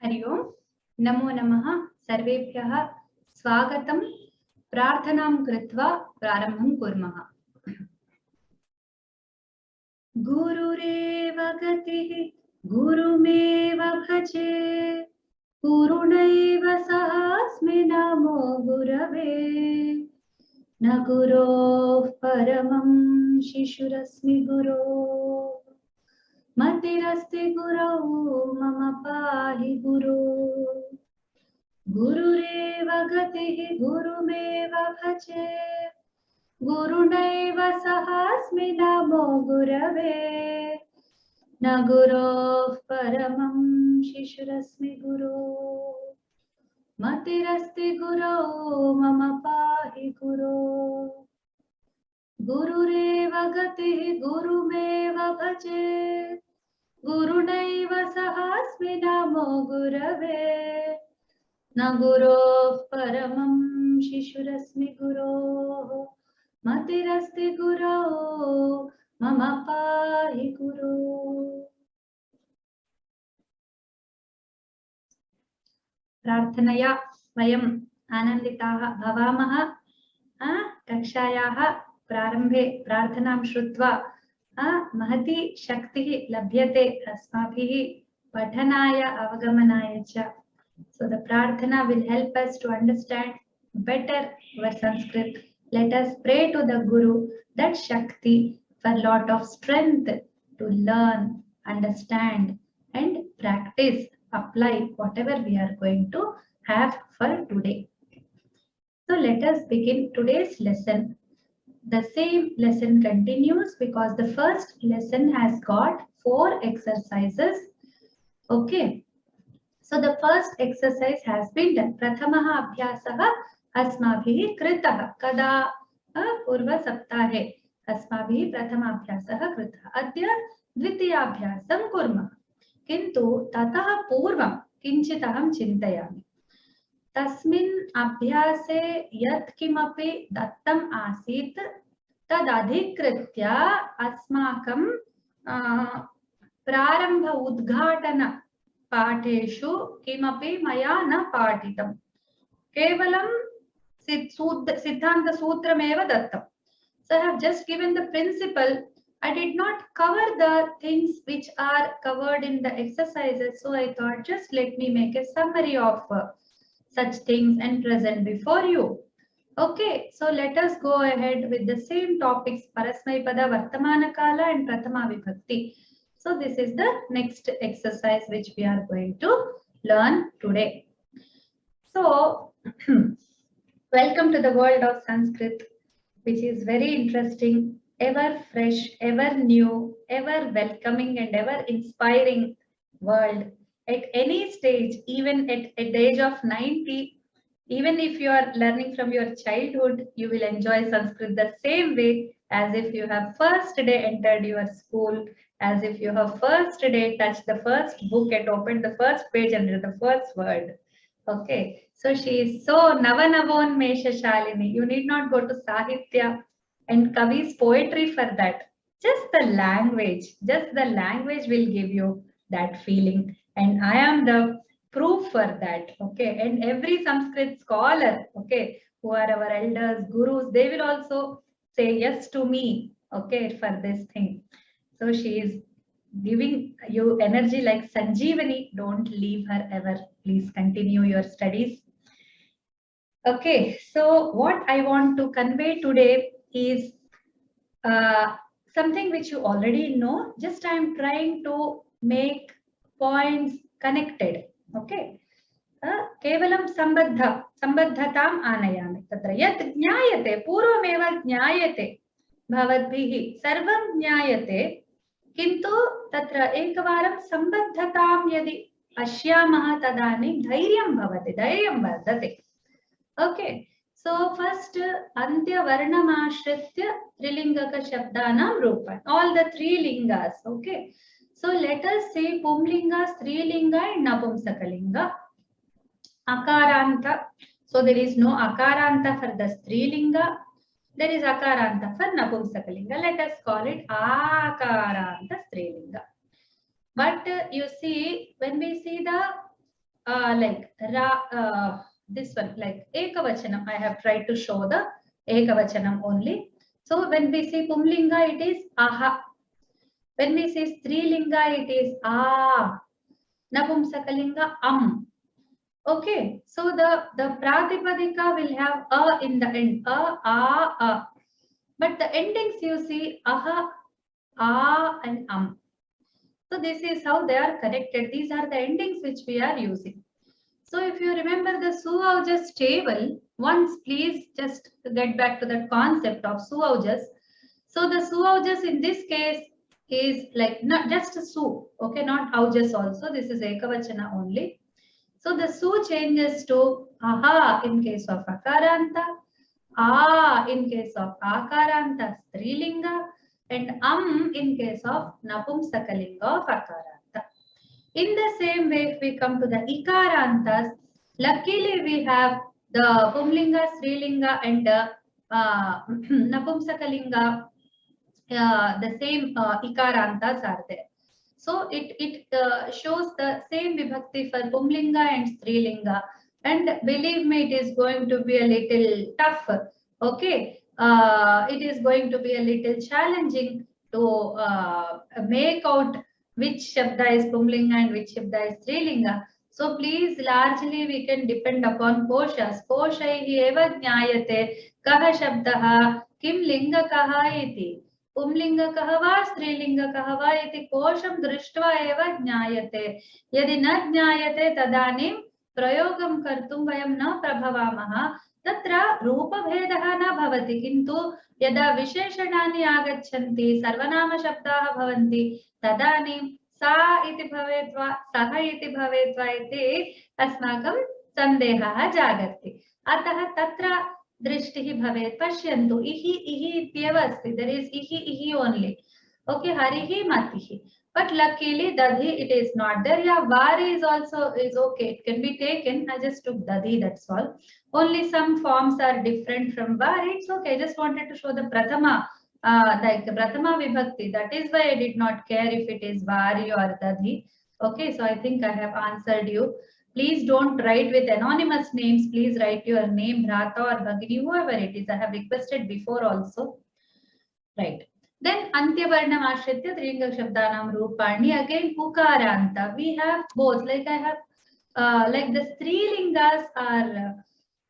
हरि ओम नमो नमः सर्वेभ्यः स्वागतं प्रार्थनां कृत्वा प्रारम्भं कुर्मः। गुरुरेव गतिः गुरुमेव भजे गुरुणैव सहास्मि नमो गुरवे न गुरोः परमं शिशुरस्मि गुरो मतिरस्ति गुरौ मम पाहि गुरो गुरुरेव गतिः गुरुमेव भजे गुरुणैव सहास्मि नमो गुरवे न गुरोः परमं शिशुरस्मि गुरो मतिरस्ति गुरौ मम पाहि गुरो गुरुरेव गतिः गुरुमेव भजे गुरुणैव सहास्मि नमो गुरवे न गुरोः परमं शिशुरस्मि गुरोः मतिरस्ति गुरौ मम पाहि गुरो। प्रार्थनया वयम् आनन्दिताः भवामः। कक्षायाः प्रारम्भे प्रार्थनां श्रुत्वा महती शक्तिः लभ्यते अस्माभिः पठनाय अवगमनाय च. So the prarthana will help us to understand better our Sanskrit. Let us pray to the Guru that Shakti for lot of strength to learn, understand and practice, apply whatever we are going to have for today. So let us begin today's lesson. The same lesson continues because the first lesson has got 4 exercises. Okay. So the first exercise has been done. Prathamaha abhyasaha asmabhihi kritah. Kada purva saptahe asmabhihi prathama abhyasaha kritah. Adya dvitiya abhyasam kurmah. Kintu tatah purvam kinchit aham chintayami. तस्मिन् अभ्यासे यत् किमपि दत्तम् आसीत् तदधिकृत्य अस्माकं प्रारम्भ उद्घाटन पाठेषु किमपि मया न पाठितं केवलं सिद्धान्तसूत्रमेव दत्तं. So I have just given the principle. I did not cover the things which are covered in the exercises. So I thought just let me make a summary of such things and present before you. Okay, so let us go ahead with the same topics, Parasmaipada, Vartamana Kala and Prathama Vibhakti. So this is the next exercise which we are going to learn today. So welcome to the world of Sanskrit, which is very interesting, ever fresh, ever new, ever welcoming and ever inspiring world. At any stage, even at the age of 90, even if you are learning from your childhood, you will enjoy Sanskrit the same way as if you have first day entered your school, as if you have first day touched the first book and opened the first page and read the first word. Okay, so she is so Navanavonmesha Shalini. You need not go to Sahitya and Kavi's poetry for that. Just the language will give you that feeling. And I am the proof for that. Okay, and every Sanskrit scholar, okay, who are our elders, gurus, they will also say yes to me, okay, for this thing. So she is giving you energy like Sanjeevani. Don't leave her ever. Please continue your studies. Okay, so what I want to convey today is something which you already know. Just I am trying to make points connected. Okay. केवलं सम्बद्धताम् आनयामि. तत्र यत् ज्ञायते पूर्वमेव ज्ञायते भवद्भिः सर्वं ज्ञायते, किन्तु तत्र एकवारं सम्बद्धतां यदि पश्यामः तदानीं धैर्यं भवति, धैर्यं वर्धते. Okay. So first अन्त्यवर्णमाश्रित्य त्रिलिङ्गकशब्दानां रूपाणि, all the 3 lingas. Okay. So let us say Pumlinga, Strilinga and Napumsakalinga. Akaranta. So there is no Akaranta for the Strilinga. There is Akaranta for Napumsakalinga. Let us call it Akaranta Strilinga. But you see, when we see the like this one, like ekavachanam. I have tried to show the ekavachanam only. So when we say pumlinga, it is aha. When we say strilinga, it is ah. Napumsakalinga, Okay, so the pratipadika will have a in the end, a. But the endings you see aha, and So this is how they are connected. These are the endings which we are using. So if you remember the su-aujas table, once please just get back to that concept of su-aujas. So the su-aujas in this case is like not just a su, okay, not aujas also. This is ekavachana only. So the su changes to aha in case of akaranta, in case of akaranta strilinga, and in case of napumsakalinga of akaranta. In the same way, if we come to the ikarantas, luckily we have the pumlinga, strilinga, and napumsakalinga. The same ikarantas are there. So it shows the same vibhakti for pumlinga and strilinga. And believe me, it is going to be a little tough. Okay, it is going to be a little challenging to make out which shabda is pumlinga and which shabda is strilinga. So please, largely we can depend upon koshas. Koshaihi eva jnayate kaha shabdaha kim linga kaha iti. पुंलिङ्गकः वा स्त्रीलिङ्गकः वा इति कोशं दृष्ट्वा एव ज्ञायते यदि न ज्ञायते तदानीं प्रयोगं कर्तुं वयं न प्रभवामः तत्र रूपभेदः न भवति किन्तु यदा विशेषणानि आगच्छन्ति सर्वनामशब्दाः भवन्ति तदानीं सा इति भवेत् वा सः इति भवेत् वा इति अस्माकं सन्देहः जागर्ति अतः तत्र दृष्टिः भवेत् पश्यन्तु इहि इत्येव अस्ति there is इहि only okay harihi matihi but luckily dadhi it is not there yeah vari is also is okay it can be taken I just took dadhi that's all only some forms are different from vari it's okay I just wanted to show the prathama like prathama vibhakti that is why I did not care if it is vari or dadhi okay so I think I have answered you. Please don't write with anonymous names. Please write your name, Bhrata or Bhagini, whoever it is. I have requested before also. Right. Then Antyavarnam Ashritya Trilinga Shabdanam Rupani. Again, Ukaranta. We have both. Like I have, like the Strilingas are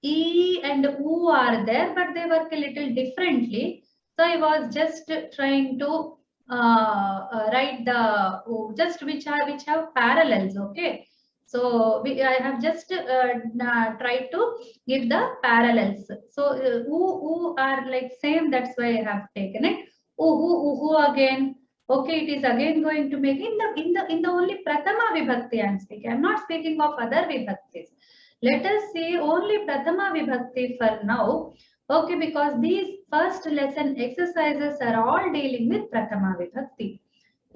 E and U are there, but they work a little differently. So I was just trying to write the just which have parallels. Okay. So I have just tried to give the parallels. So u are like same. That's why I have taken it. Uhu again. Okay, it is again going to make in the only prathama vibhakti I am speaking. I am not speaking of other vibhaktis. Let us see only prathama vibhakti for now. Okay, because these first lesson exercises are all dealing with prathama vibhakti.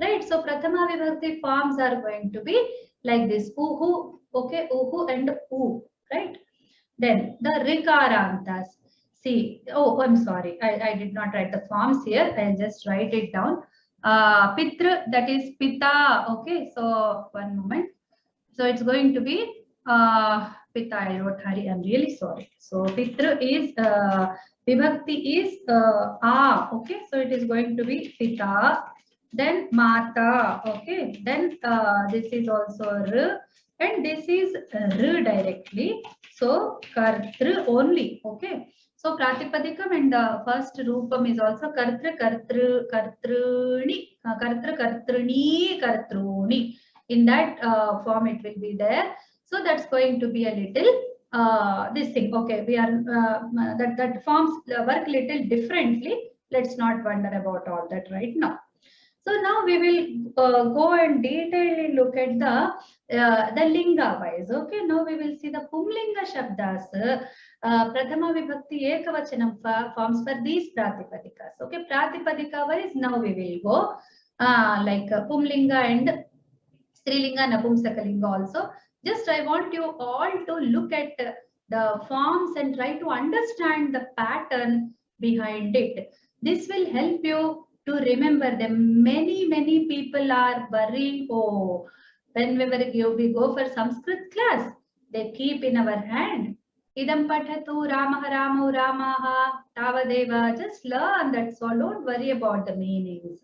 Right. So prathama vibhakti forms are going to be like this uhu, okay, uhu and u, right? Then the rikarantas. See, oh, I'm sorry, I did not write the forms here. I'll just write it down. Pitra, that is pita. Okay, so one moment. So it's going to be pita. I wrote Hari. I'm really sorry. So pitra is vibhakti is okay. So it is going to be pita. Then mata, okay. Then this is also r, and this is r directly. So kartru only, okay. So pratipadikam and the first rupam is also kartru, kartruni, kartru, kartruni, kartruni. In that form it will be there. So that's going to be a little this thing. Okay, we are that forms work little differently. Let's not wonder about all that right now. So now we will go and detailedly look at the linga wise. Okay, now we will see the pumlinga shabdas. Prathama vibhakti ekavachanam forms for these pratipadikas. Okay, pratipadika wise now we will go like pumlinga and strilinga napumsakalinga also. Just I want you all to look at the forms and try to understand the pattern behind it. This will help you to remember them. Many people are worrying, oh, Whenever we go for Sanskrit class, they keep in our hand. Idam pathatu Ramah Ramau Ramaha Tavadeva. Just learn, that's all. Don't worry about the meanings.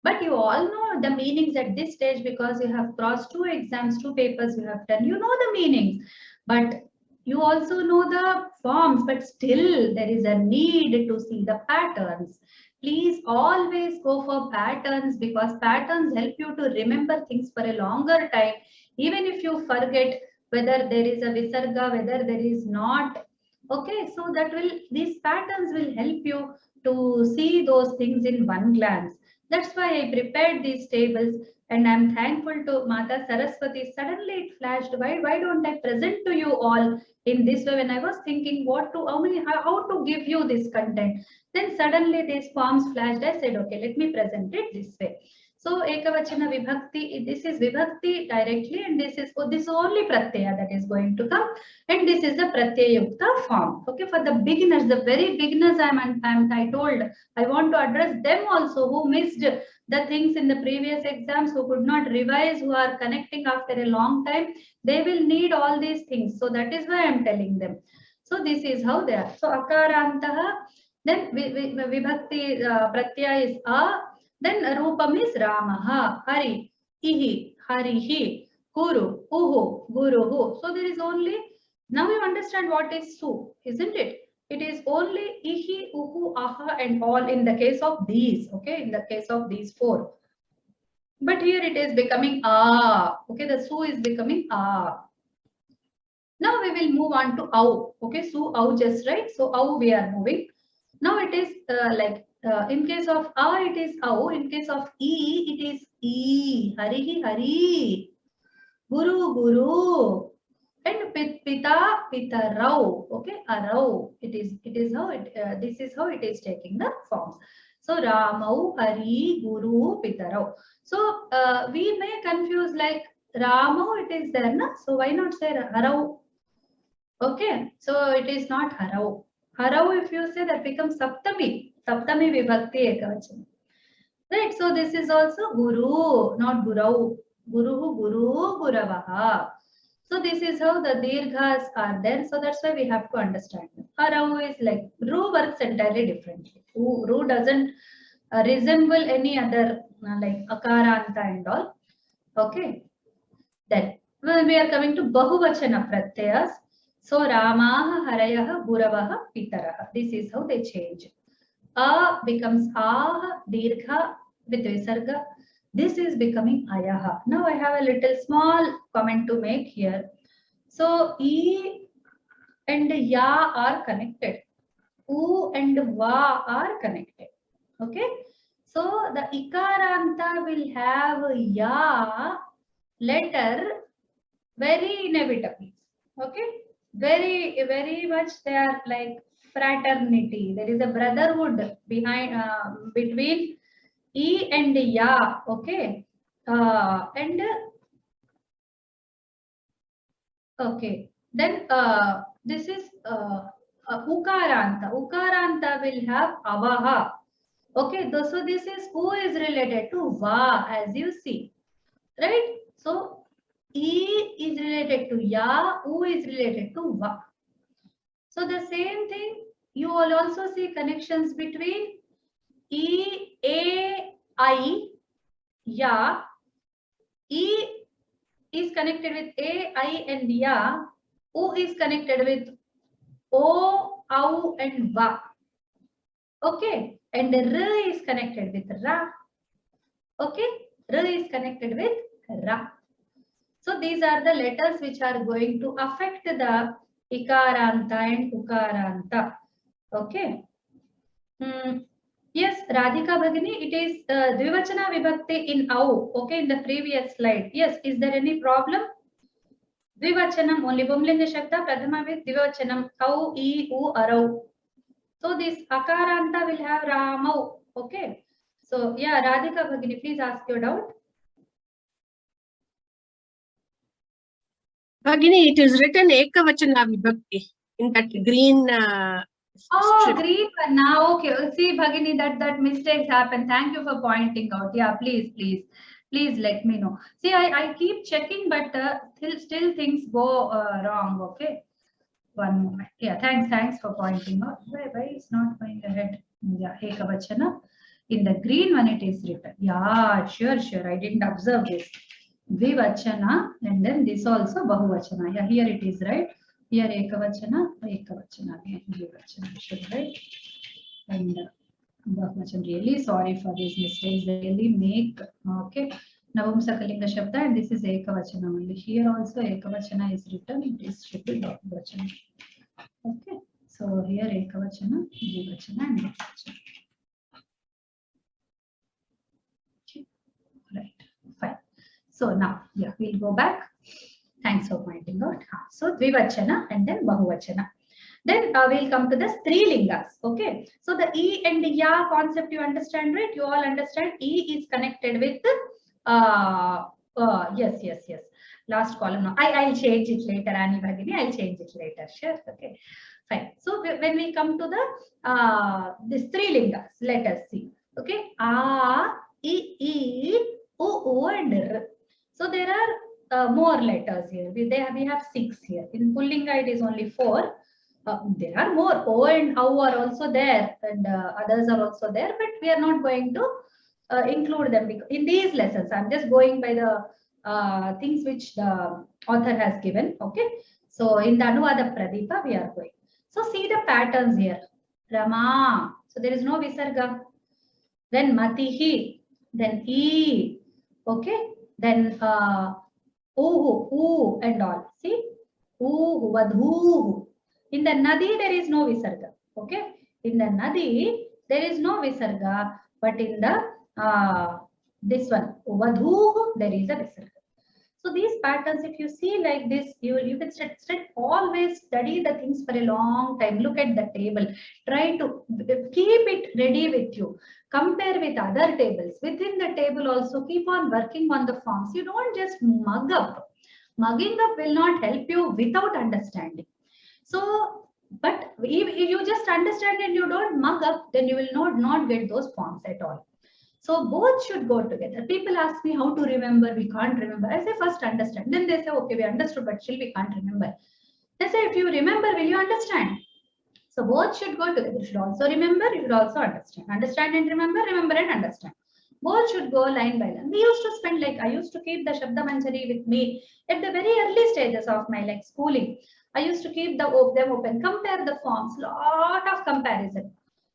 But you all know the meanings at this stage because you have crossed 2 exams, 2 papers you have done. You know the meanings. But you also know the forms, but still there is a need to see the patterns. Please always go for patterns because patterns help you to remember things for a longer time. Even if you forget whether there is a visarga, whether there is not. Okay, so these patterns will help you to see those things in one glance. That's why I prepared these tables and I'm thankful to Mata Saraswati. Suddenly it flashed, why don't I present to you all in this way? When I was thinking how to give you this content, then suddenly these forms flashed. I said, okay, let me present it this way. So Ekavachana Vibhakti, this is Vibhakti directly, and this is only Pratyaya that is going to come, and this is the Pratyaya Yukta form. Okay, for the beginners, the very beginners, I told I want to address them also who missed the things in the previous exams, who could not revise, who are connecting after a long time. They will need all these things. So that is why I am telling them. So this is how they are. So Akarantaha, then Vibhakti Pratyaya is A. Then Rupam is Ramaha, Hari, Ihi, Harihi, Guru, Uhu, Guruhu. So there is only, now you understand what is Su, isn't it? It is only Ihi, Uhu, Aha and all in the case of these, okay, in the case of these 4. But here it is becoming A, okay, the Su is becoming A. Now we will move on to Au, okay, Su, Au just right. So Au we are moving. Now it is in case of A, it is Au. In case of E, it is E. Harihi, Hari. Guru, Guru. And Pita, Pitarau. Okay, Arau. It is how it, this is how it is taking the forms. So Ramau, Hari, Guru, Pitarau. So we may confuse like Ramau, it is there, na? So why not say Harau? Okay, so it is not Harau. Harau, if you say, that becomes Saptami. Saptami Vibhakti Ekavachana. Right, so this is also Guru, not Gurau. Guru, Guru, Guravaha. So this is how the Dirghas are there. So that's why we have to understand them. Harau is like, Ru works entirely differently. Ru doesn't resemble any other like Akaranta and all. Okay, then we are coming to Bahuvachana Pratyayas. So Ramaha, Harayaha, Guravaha, Pitaraha. This is how they change. A becomes Ah, Dirgha with Visarga. This is becoming Ayaha. Now I have a little small comment to make here. So E and Ya are connected. U and Va are connected. Okay. So the Ikaranta will have Ya letter very inevitably. Okay. Very much they are like fraternity. There is a brotherhood behind between E and Ya. Okay. And okay. Then this is Ukaranta. Ukaranta will have Avaha. Okay. So this is who is related to Va, as you see. Right. So E is related to Ya, U is related to Va. So the same thing, you will also see connections between E, A, I, Ya. E is connected with A, I and Ya. U is connected with O, Au and Va. Okay. And R is connected with Ra. Okay. R is connected with Ra. So these are the letters which are going to affect the Ikaranta and Ukaranta. Okay. Yes, Radhika Bhagini, it is Dvivachana Vibhakti in Au. Okay, in the previous slide. Yes, is there any problem? Dvivachanam, only Bumlinga Shakta, Prathama with Dvivachanam, Au, E, U, Arau. So this Akaranta will have Ramau. Okay. So yeah, Radhika Bhagini, please ask your doubt. Bhagini, it is written Ekavachana Vibhakti in that green strip. Green one now. Okay. See, Bhagini, that mistakes happen. Thank you for pointing out. Yeah, please. Please let me know. See, I keep checking, but still things go wrong. Okay. One moment. Yeah, thanks for pointing out. Why it's not going ahead? Yeah, Ekavachana. In the green one, it is written. Yeah, sure. I didn't observe this. Dvivachana, and then this also Bahuvachana. Yeah, here it is, right? Here Ekavachana again, Dvivachana, should right? And Bahuvachana. Really sorry for these mistakes. They really make okay. Navamsakalinga Shabda, and this is Ekavachana only. Here also Ekavachana is written. It should be Bahuvachana. Okay, so here Ekavachana, Dvivachana, and Bahuvachana. Okay, right, fine. So now, yeah, we'll go back. Thanks for pointing out. So Dvivachana and then Bahuvachana. Then we'll come to the Strilingas. Okay, so the E and the Ya concept you understand, right? You all understand. E is connected with yes. Last column. No, I'll change it later, Annie Bhagini. I'll change it later. Sure. Okay. Fine. So when we come to the Strilingas, let us see. Okay. A, E, O, and R. So there are more letters here. We have 6 here. In Pullinga, it is only 4. There are more. O and Au are also there, and others are also there, but we are not going to include them in these lessons. I'm just going by the things which the author has given. Okay. So in the Anuvada Pradeepa, we are going. So see the patterns here. Rama. So there is no visarga. Then Matihi. Then E. Okay. Then U and all. See? U, Vadhu. In the Nadi, there is no visarga. Okay. In the Nadi, there is no visarga. But in the this one, Vadhu, there is a visarga. So these patterns, if you see like this, you can always study the things for a long time. Look at the table. Try to keep it ready with you. Compare with other tables. Within the table also, keep on working on the forms. You don't just mug up. Mugging up will not help you without understanding. So, but if you just understand and you don't mug up, then you will not get those forms at all. So both should go together. People ask me how to remember. We can't remember. I say first understand. Then they say, okay, we understood, but still we can't remember. I say, if you remember, will you understand? So both should go together. You should also remember. You should also understand. Understand and remember. Remember and understand. Both should go line by line. We used to spend I used to keep the Shabda Manjari with me at the very early stages of my schooling. I used to keep them open, compare the forms, lot of comparison.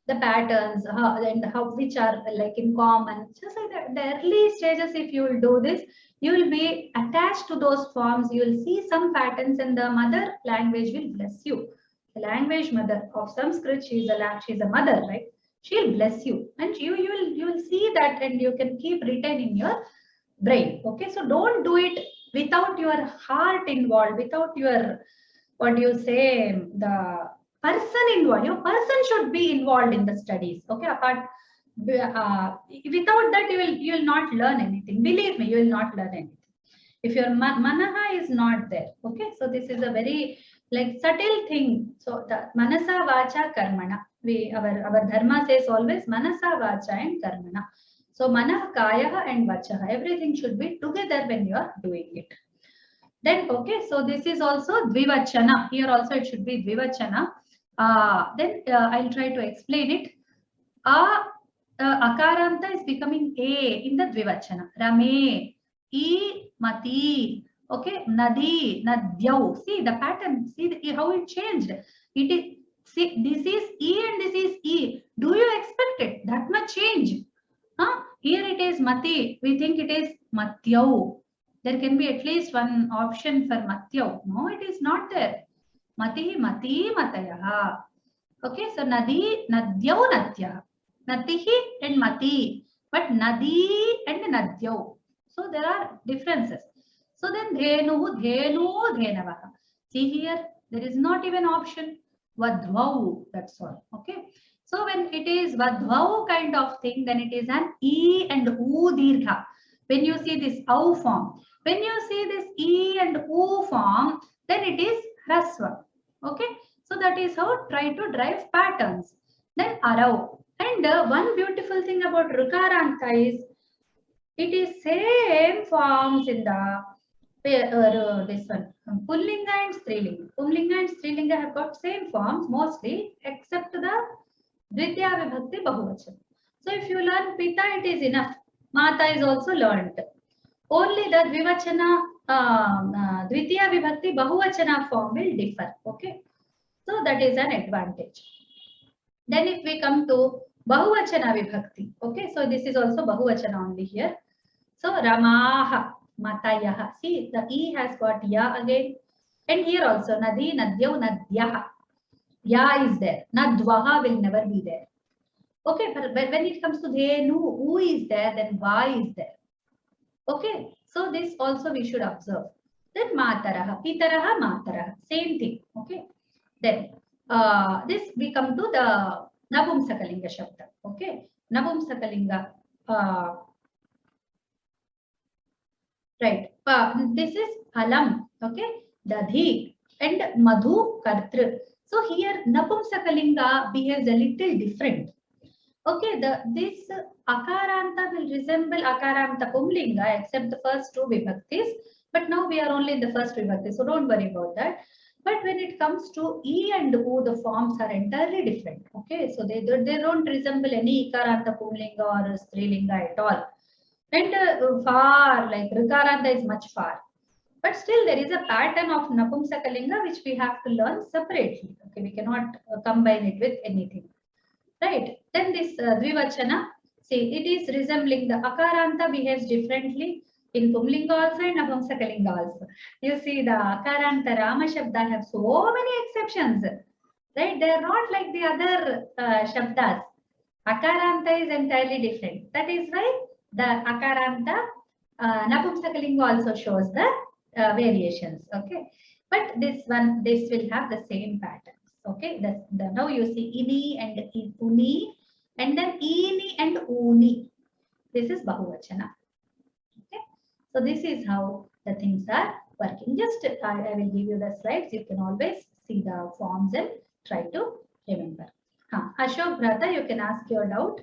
The patterns and how which are in common. Just like that, the early stages, if you will do this, you will be attached to those forms. You will see some patterns, and the mother language will bless you. The language mother of Sanskrit, she's a mother, right? She'll bless you, and you will see that, and you can keep written in your brain. Okay, so don't do it without your heart involved, without your the person involved. Your person should be involved in the studies. Okay, apart without that, you will not learn anything. Believe me, you will not learn anything if your manaha is not there. Okay, so this is a very subtle thing. So the manasa vacha karmana, our dharma says always manasa vacha and karmana. So manah kaya and vacha, everything should be together when you are doing it. Then okay, so this is also dvivachana. Here also it should be dvivachana. Then I'll try to explain it. Akaranta is becoming A in the dvivachana. Rame, E, Mati. Okay, Nadi, Nadyau. See the pattern. See how it changed. It is. See, this is E and this is E. Do you expect it? That much change? Huh? Here it is Mati. We think it is Matyau. There can be at least one option for Matyau. No, it is not there. Mati, Mati, Matayaha. Okay, so Nadi, Nadyau, Natyah. Natihi and Mati. But Nadi and Nadyau. So there are differences. So then Dhenu, Dhenu, Dhenavaha. See here, there is not even option. Vadvau, that's all. Okay. So when it is Vadvau kind of thing, then it is an E and U dirgha. When you see this Au form, when you see this E and U form, then it is Hrasva. Okay. So that is how try to drive patterns. Then Arau. And one beautiful thing about Rukaranta is It is same forms in the this one. Pullinga and Strilinga. Pullinga and Strilinga have got same forms mostly, except the Dvitiya Vibhakti Bahuvachana. So if you learn Pita, it is enough. Mata is also learned. Only the Dvivachana, Dvitiya Vibhakti Bahuvachana form will differ. Okay. So that is an advantage. Then if we come to Bahuvachana Vibhakti. Okay. So this is also Bahuvachana only here. So Ramaha, Matayaha. See, the E has got Ya again. And here also Nadi, Nadyau, Nadyaha. Ya is there. Nadvaha will never be there. Okay, but when it comes to Dhenu, U is there, then Va is there. Okay, so this also we should observe. Then Mataraha, Pitaraha, Mataraha, same thing. Okay, then this we come to the Nabumsakalinga Shabda. Okay, Nabumsakalinga. Right, this is Phalam. Okay, Dadhi and Madhu Kartru. So here Napumsakalinga behaves a little different. Okay, this Akaranta will resemble Akaranta Pumlinga except the first two vibhaktis. But now we are only in the first vibhakti, so don't worry about that. But when it comes to E and U, the forms are entirely different. Okay, so they don't resemble any Ikaranta Pumlinga or Strilinga at all. And far, like Rikaranta is much far. But still there is a pattern of Napumsakalinga which we have to learn separately. Okay, we cannot combine it with anything. Right. Then this Dvivachana, see, it is resembling the Akaranta behaves differently in Pumlinga also and Napumsakalinga also. You see the Akaranta Rama Shabda have so many exceptions. Right. They are not like the other Shabdas. Akaranta is entirely different. That is why the Akaranta Napumsakalinga also shows the variations. Okay. But this will have the same pattern. Okay, now you see ini and uni, and then ini and uni. This is Bahuvachana. Okay, so this is how the things are working. Just I will give you the slides. You can always see the forms and try to remember. Ashok Bhrata, you can ask your doubt.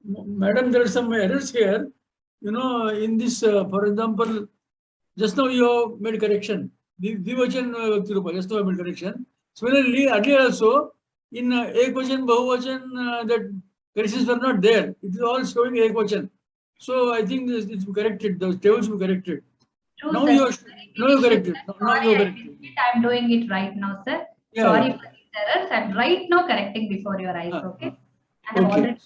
Madam, there are some errors here. You know, in this, for example, just now you made correction. Dvivachan just now I made correction. Similarly, earlier also, in Ekvachan, Bahuvachan, that corrections were not there. It is all showing Ekvachan. So I think it's corrected. The tables will be corrected. True, now sir. you are corrected. Sorry, I am doing it right now, sir. Yeah, sorry for these errors. I'm right now correcting before your eyes. Okay. I have already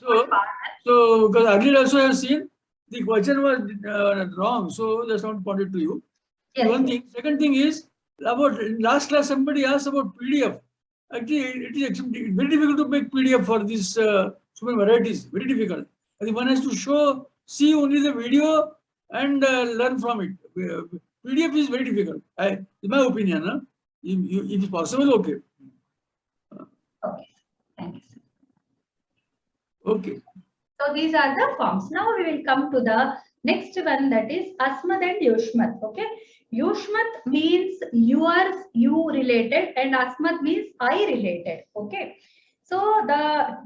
so because earlier also I have seen the question was wrong. So that's not pointed to you. Yes. One thing. Second thing is about last class somebody asked about PDF. Actually, it is very difficult to make PDF for these so many varieties. Very difficult. I think one has to see only the video and learn from it. PDF is very difficult. In my opinion, huh? If it's possible, okay. Okay. Thank you, sir. Okay. So these are the forms. Now we will come to the next one, that is Asmat and Yushmat. Okay. Yushmat means yours, you related, and Asmat means I related. Okay. So the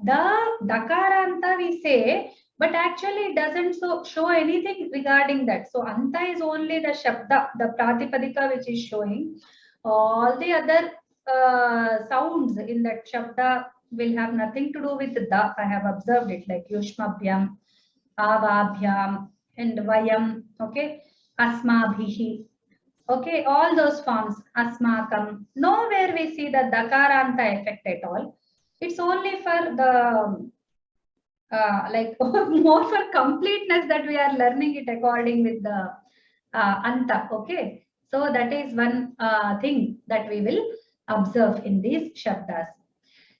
Dakaranta we say, but actually it doesn't show anything regarding that. So Anta is only the Shabda, the Pratipadika which is showing. All the other sounds in that Shabda will have nothing to do with the. I have observed it, like Yushmabhyam, Avabhyam, and Vayam. Okay. Asmabhihi. Okay, all those forms, Asmakam, nowhere we see the Dakaranta effect at all. It's only for the, like more for completeness that we are learning it according with the Anta. Okay, so that is one thing that we will observe in these Shabdas.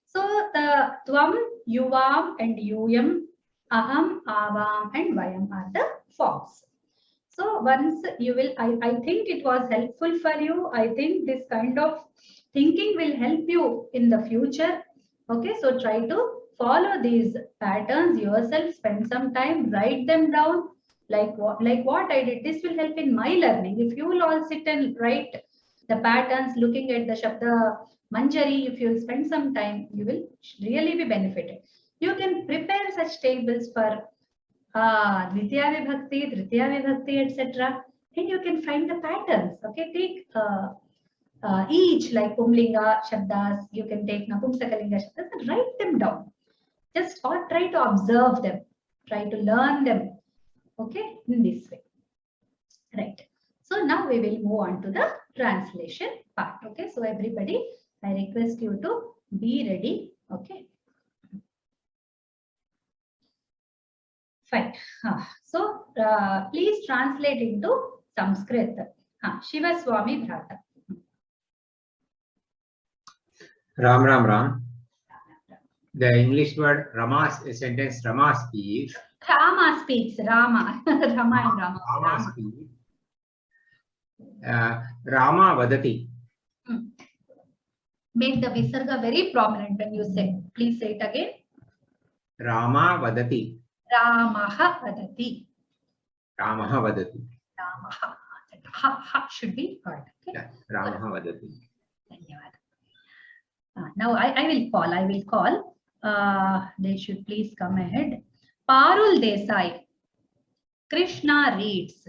So the Tvam, Yuvam, and Yuyam, Aham, Avam, and Vayam are the forms. So once you will, I think it was helpful for you. I think this kind of thinking will help you in the future. Okay, so try to follow these patterns yourself, spend some time, write them down like what I did. This will help in my learning. If you will all sit and write the patterns looking at the Shabda Manjari, if you will spend some time, you will really be benefited. You can prepare such tables for Dvitiya Vibhakti, Tritiya Vibhakti, etc. And you can find the patterns. Okay, take each like Pumlinga Shabdas, you can take Napumsakalinga Shabdas and write them down. Just or try to observe them, try to learn them. Okay, in this way. Right. So now we will move on to the translation part. Okay, so everybody, I request you to be ready. Okay. Fine. So please translate into Sanskrit. Shiva Swami Bhrata. Ram Ram Ram. The English word Rama, sentence Rama speaks. Rama speaks. Rama. Rama and Rama. Rama speaks. Rama Vadati. Make the Visarga very prominent when you say. Please say it again. Rama Vadati. Ramaha Vadati. Ramaha Vadati. Ramaha. Ha should be heard. Okay? Yeah, Ramaha Vadati. Now I will call. They should please come ahead. Parul Desai. Krishna reads.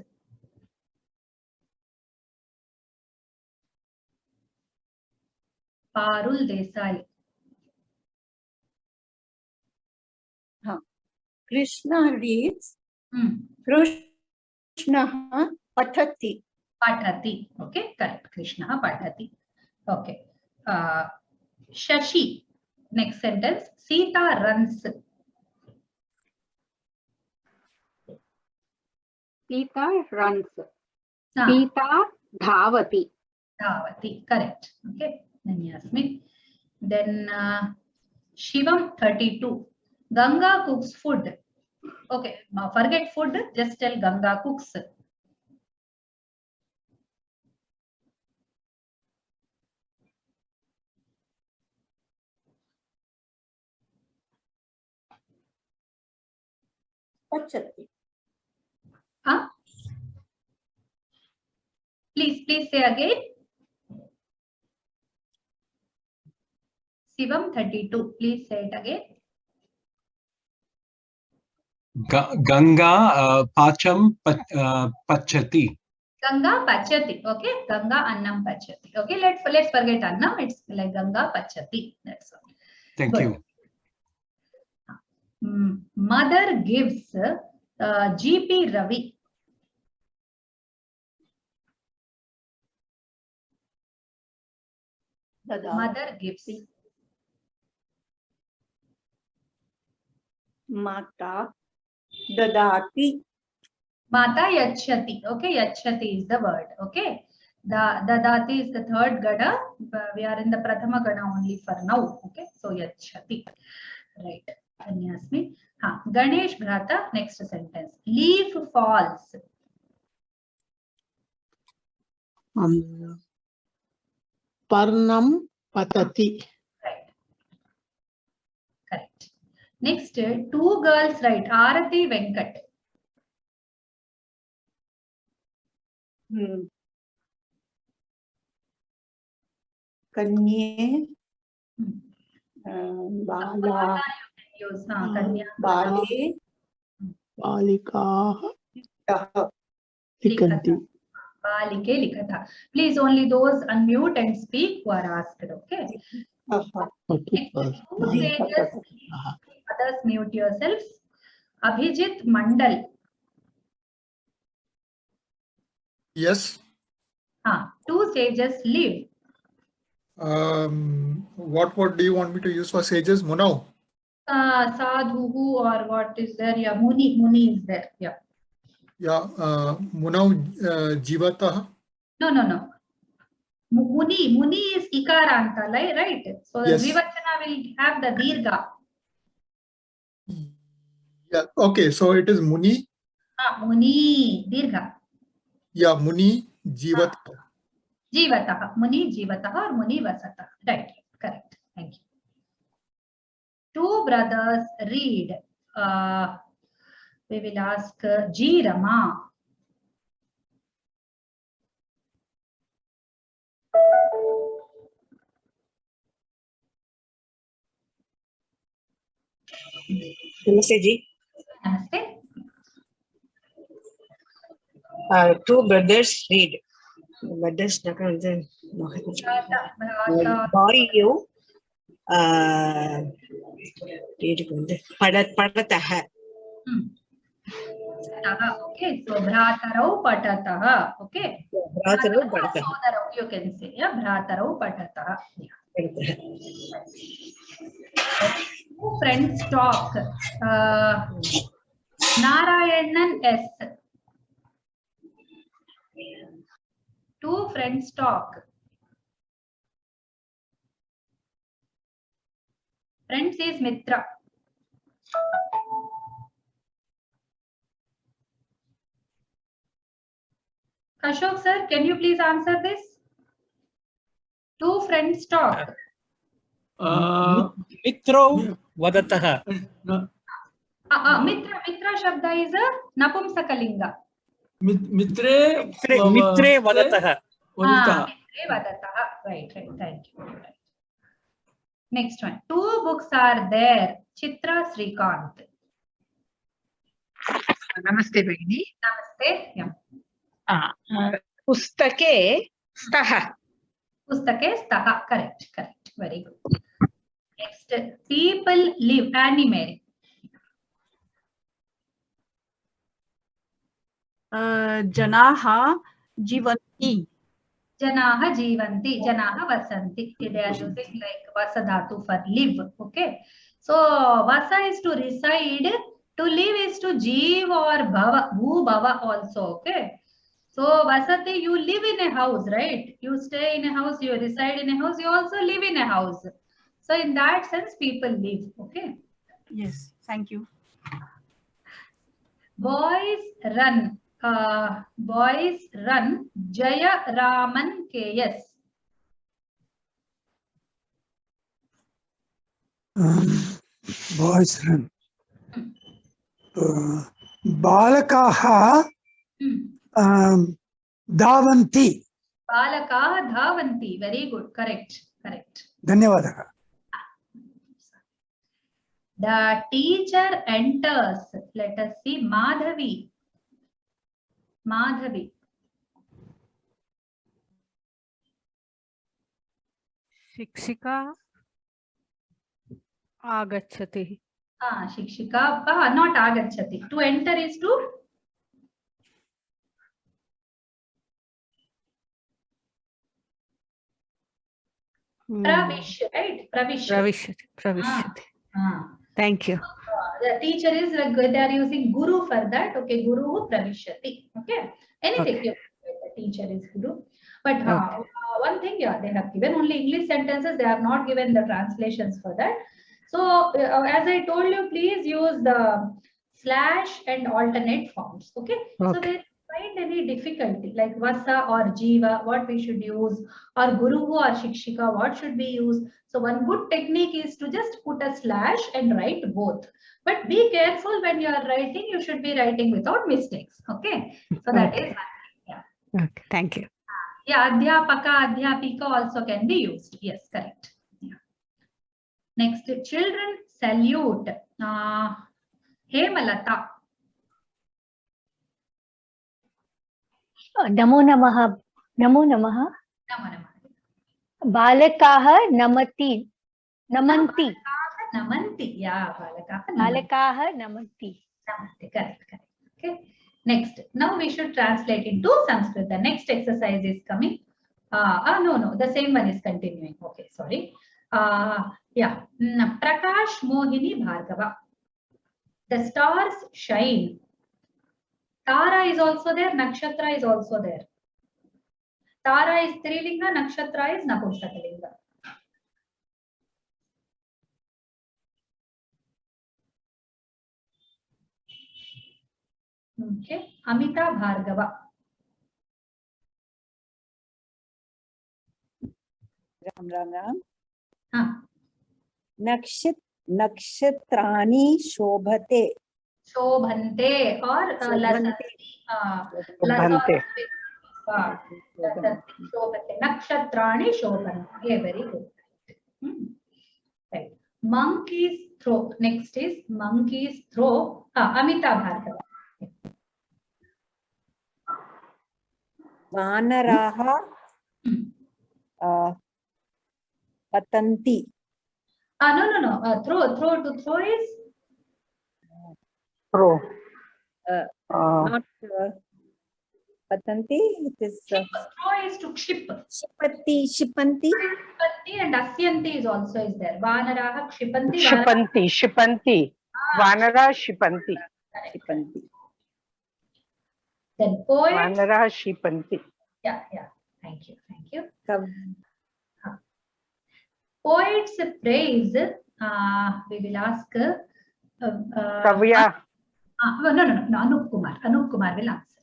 Parul Desai. Krishna reads. Krishna Pathati. Pathati. Okay, correct. Krishna Pathati. Okay. Shashi. Next sentence. Sita runs. Sita runs. Sita dhavati. Dhavati. Correct. Okay. Then Then Shivam 32. Ganga cooks food. Okay. Now forget food. Just tell Ganga cooks. Pachati. Please say again. Shivam 32. Please say it again. Ganga Pacham Pachati. Ganga Pachati. Okay. Ganga Annam Pachati. Okay. Let's forget Annam. It's like Ganga Pachati. That's all. Thank Good. you. Mother gives GP Ravi. Mother gives. Mata Dadati. Mata Yachati. Okay, Yachati is the word. Okay. The Dadati is the third Gada. We are in the Prathama Gada only for now. Okay. So Yachati. Right. Anyasmi. Ganesh Bhrata. Next sentence. Leaf falls. Parnam Patati. Right. Correct. Next, two girls write. Arati Venkat. Kanye. Bala. You can use Kanya. Bale. Balika. Likhata. Balike Likhata. Please only those unmute and speak who are asked. Okay. Next, two sages. Others mute yourselves. Abhijit Mandal. Yes. Two sages live. What do you want me to use for sages? Munau. Sadhu or what is there? Yeah, Muni is there. Yeah. Yeah. Munau Jivatah. No. Muni is Ikaranta, right? So the Yes. Vivachana will have the Dirgha. Yeah. Okay. So it is Muni. Muni Dirgha. Yeah. Muni Jivatah. Jivatah. Muni Jivatah or Muni Vasatah. Right. Correct. Thank you. Two brothers read. We will ask G. Rama. Namaste ji. Namaste. Two brothers read. Brothers, boy, you padataha. Okay, so Bhratarau Patataha. Okay. Bhratarau Patataha. Sodarau, you can say. Yeah, Bhratarau Patataha. Yeah. Two friends talk. Narayanan S. Two friends talk. Friends is Mitra. Ashok sir, can you please answer this? Two friends talk. Mitro vadataha. Mitra Shabda is a Napumsakalinga. Mitre vadataha. Mitre vadataha. Right. Thank you. Right. Next one. Two books are there. Chitra Srikant. Namaste, Bhagini. Namaste. Yeah. Pustake staha. Pustake staha. Correct. Very good. Next, people live. Animal. Janaha jivanti. Janaha jivanti. Janaha vasanti. They are using like vasa dhatu for live. Okay. So vasa is to reside. To live is to jiv or bhava. Bhu bhava also. Okay. So vasati, you live in a house, right? You stay in a house, you reside in a house, you also live in a house. So in that sense, people live. Okay. Yes, thank you. Boys run. Boys run. Jaya Raman KS. Boys run. Balakaha dhavanti. Balakaha dhavanti. Very good. Correct. Dhanyavadaha. The teacher enters. Let us see. Madhavi. Shikshika agachati. Shikshika. Not agachati. To enter is to? Pravish, right? Pravishyati. Thank you. The teacher is like they are using guru for that. Okay, guru pravishyati. Okay, anything. Okay. The teacher is guru. But one thing, yeah, they have given only English sentences. They have not given the translations for that. So as I told you, please use the slash and alternate forms. Okay. So they find any difficulty like vasa or jiva, what we should use, or guru or shikshika, what should be used. So one good technique is to just put a slash and write both. But be careful when you are writing, you should be writing without mistakes. Okay. So that is one thing. Yeah. Okay. Thank you. Yeah, adhyapaka, adhyapika also can be used. Yes, correct. Yeah. Next, children salute. Hemalata. Namo namaha. Balakaha namanti. Yeah, balakaha namanti. Correct. Okay. Next, now we should translate into Sanskrit. The next exercise is coming. No, the same one is continuing. Okay, sorry. Yeah, Prakash Mohini Bhargava. The stars shine. Tara is also there. Nakshatra is also there. Tara is Strilinga. Nakshatra is Napumsakalinga. Okay, Amita Bhargava. Ram. Nakshatrani shobhate. Shobhante or Shobhante. Nakshatrani shobhante. Very good. Right. Monkey's throw. Next is monkey's throw. Amita Bhargava. Vanaraha patanti. No. Throw to throw is Pro. Not patanti. It is throw is to ship. shipanti. Shipanti and asyanti is also is there. Vanaraha kshipanti. Shipanti. Vanara Shipanti. Shipanti. Then poet. Vanara Shipanti. Yeah. Thank you. Poet's praise. We will ask. Kavya. No. Anup Kumar will answer.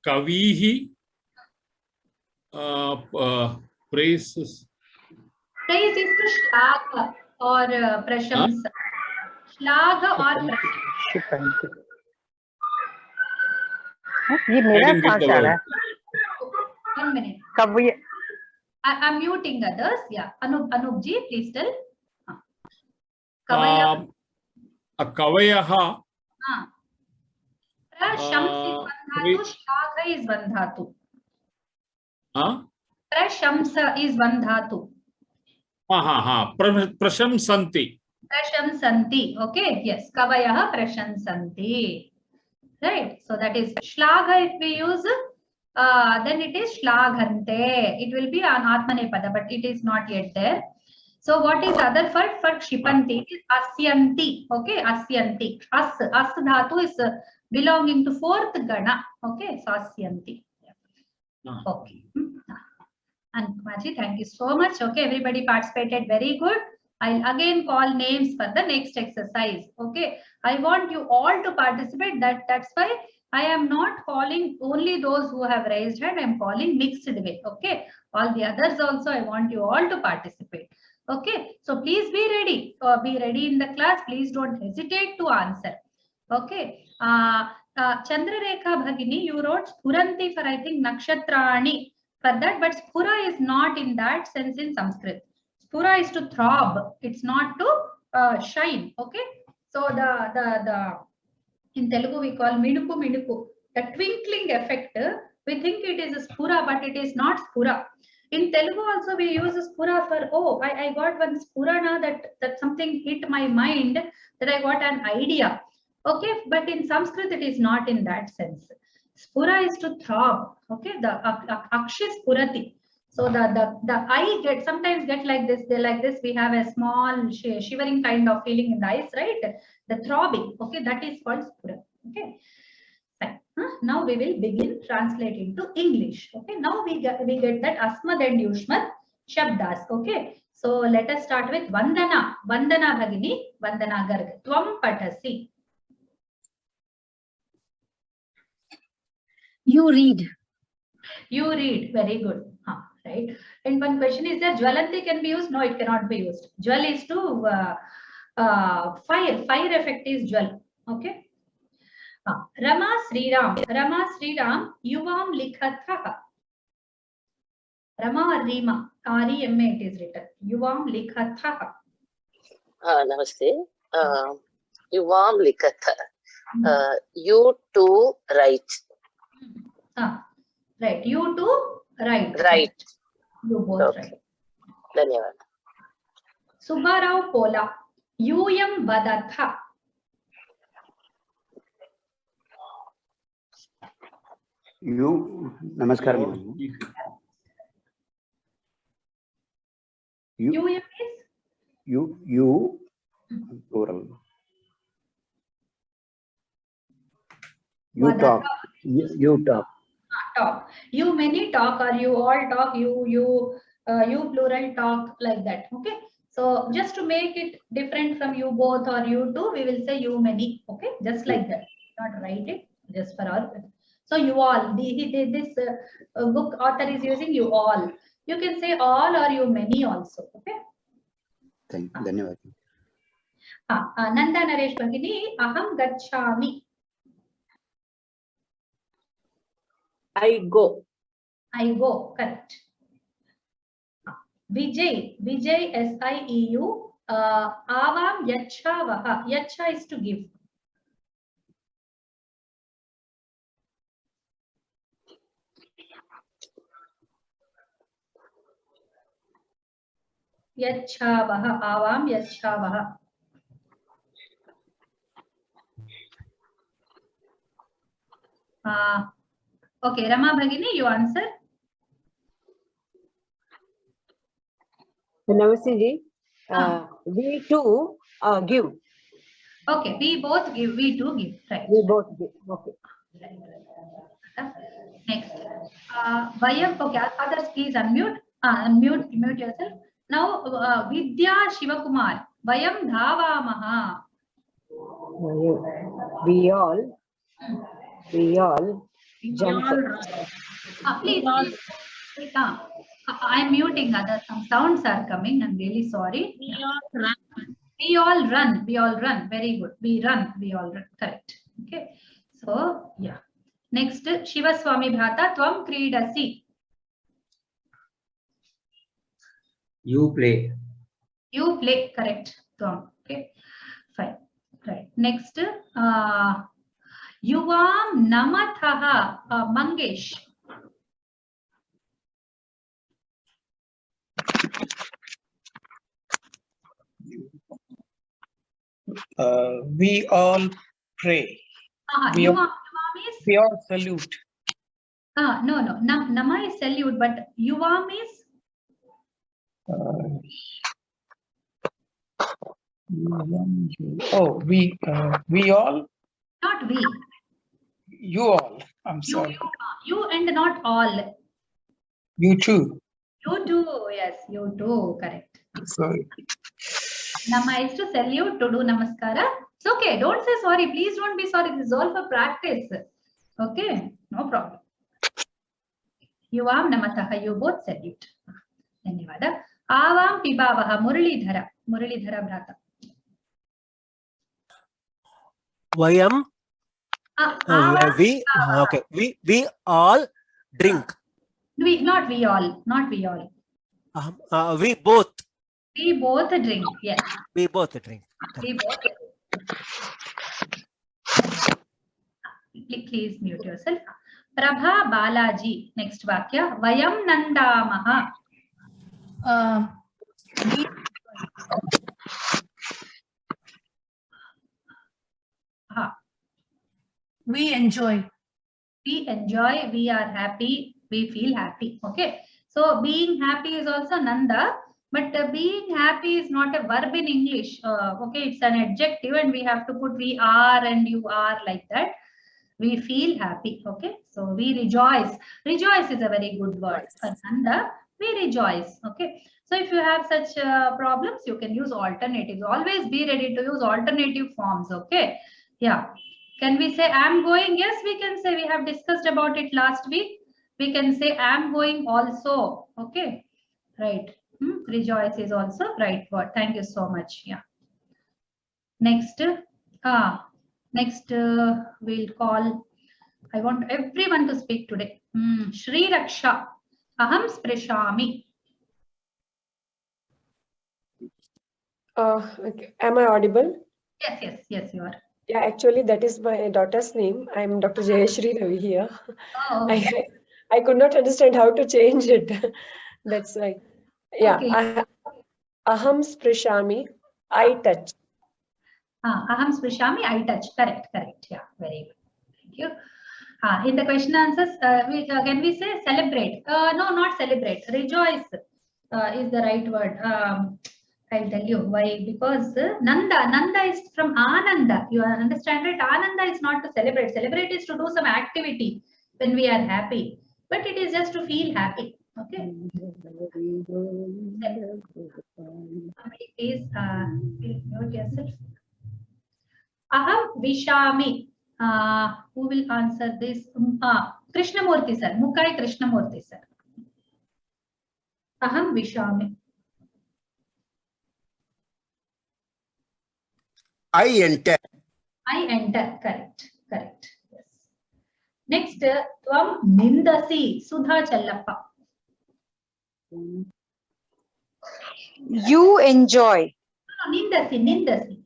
Kavihi praises. Praise is to shlaga or prashamsa. Shlaga or Shipanti. ये मेरा कहाँ से आ रहा है? 1 minute. Kavya. I'm muting others. Yeah. Anupji, please tell. Kavaya. Kavayaha. Prashamsa is one dhatu. Prashamsa is one dhatu. Prashamsanti. Prashamsanti. Okay. Yes. Kavayaha prashamsanti. Right. So that is shlaga. If we use, then it is shlagante. It will be an atmanepada, but it is not yet there. So what is other for shipanti? It is asyanti. Okay. Asyanti. As dhatu is belonging to fourth gana. Okay. So asyanti. Okay. And Kumaji, thank you so much. Okay. Everybody participated very good. I'll again call names for the next exercise. Okay. I want you all to participate. That's why I am not calling only those who have raised hand. I am calling mixed way. Okay. All the others also, I want you all to participate. Okay. So please be ready. Be ready in the class. Please don't hesitate to answer. Okay. Chandrarekha Bhagini, you wrote Spuranti for, I think, Nakshatrani for that, but Spura is not in that sense in Sanskrit. Spura is to throb. It's not to shine. Okay. So the in Telugu we call minuku. The twinkling effect. We think it is a spura, but it is not spura. In Telugu also we use a spura for, I got one spura now that something hit my mind, that I got an idea. Okay, but in Sanskrit it is not in that sense. Spura is to throb. Okay, the akshis purati. So the eye sometimes get like this. They like this. We have a small shivering kind of feeling in the eyes, right? The throbbing. Okay, that is called spura. Okay. Fine. Now we will begin translating to English. Okay. Now we get that asmad and yushmad shabdas. Okay. So let us start with Vandana. Vandana Bhagini. Vandana Garg. Tvam patasi. You read. You read. Very good. Right. And one question is that Jwalanti can be used? No, it cannot be used. Jwal is to fire. Fire effect is Jwal. Okay. Rama Sriram. Yuvam likhatha. Rama or Rima. R-E-M-A it is written. Yuvam likhatha. Namaste. Yuvam likhatha. You too write. Right. You too write. Right. You both write. Dhanyavad. Subbarao Pola. Yuyam vadatha. You, namaskaram. You is? You, plural. You talk. You talk. Talk. You many talk, or you all talk. You plural talk, like that. Okay. So just to make it different from you both or you two, we will say you many. Okay. Just like that. Not write it. Just for all. So you all. This book author is using you all. You can say all or you many also. Okay. Thank you. Dhanyavad. Nanda Naresh Bhagini. Aham gachami. I go. I go. Correct. Vijay. S-I-E-U. Avam yachavaha. Yacha is to give. Yachavaha. Avam yachavaha. Okay, Rama Bhagini, you answer. Namaste ji. We too give. Okay, we both give. We do give. Right. We both give. Okay. Next. Vayam. Okay, others please unmute. Mute yourself. Now, Vidya Shivakumar. Vayam Dhavamaha. We all jump. Please. I'm muting others. Some sounds are coming. I'm really sorry. We all run. We all run. Very good. We run. We all run. Correct. Okay. So, yeah. Next, Shivaswami Bhrata. Tvam Kridasi. You play. You play. Correct. Tvam. Okay. Fine. Right. Next, Yuvam Namathaha. Mangesh. We all pray. We all salute. No. Nama is salute, but Yuvam is? We all. Not we. You all. I'm sorry. You and not all. You too. You too. Yes, you too. Correct. Sorry. Nama is to salute, to do namaskara. It's okay. Don't say sorry. Please don't be sorry. This is all for practice. Okay. No problem. Yuvam namataha. You both salute. Dhanyavada. Avam pibavaha. Muralidhara. Muralidhara Bhrata. Vayam. We all drink. Not we all. We both. We both drink. Yes. We both drink. We both. Please mute yourself. Prabha Balaji. Next vakya. Vayam Nandamaha. We enjoy. We enjoy. We are happy. We feel happy. Okay. So being happy is also Nanda. But being happy is not a verb in English. Okay, it's an adjective and we have to put we are and you are like that. We feel happy. Okay, so we rejoice. Rejoice is a very good word. For Nanda, we rejoice. Okay, so if you have such problems, you can use alternatives. Always be ready to use alternative forms. Okay, yeah. Can we say I'm going? Yes, we can say. We have discussed about it last week. We can say I'm going also. Okay, right. Rejoice is also right word. Thank you so much. Yeah. Next, we'll call. I want everyone to speak today. Shri Raksha. Aham sprishami. Okay. Am I audible? Yes, you are. Yeah, actually, that is my daughter's name. I'm Dr. Jayashri Ravi here. Oh, okay. I could not understand how to change it. That's why. Yeah. Okay. Aham sprishami. I touch. Aham sprishami. I touch. Correct. Yeah. Very good. Thank you. In the question answers, can we say celebrate? No, not celebrate. Rejoice is the right word. I'll tell you why. Because Nanda is from Ananda. You understand, right? Ananda is not to celebrate. Celebrate is to do some activity when we are happy. But it is just to feel happy. Okay. Somebody please mute yourself. Aham Vishami. Who will answer this? Krishnamurthy sir. Mukai Krishnamurthy sir. Aham Vishami. I enter. I enter. Correct. Yes. Next, Tvam Nindasi. Sudha Challappa. You enjoy. No, Nindasi.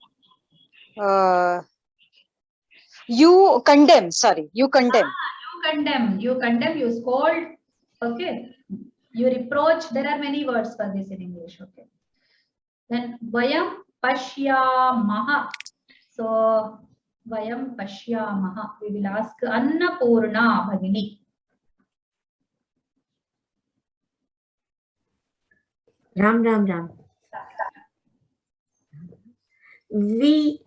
You condemn. Sorry, you condemn. You condemn. You scold. Okay. You reproach. There are many words for this in English. Okay. Then vayam pashyamaha. So vayam pashyamaha. We will ask Annapurna Bhagini. Ram. We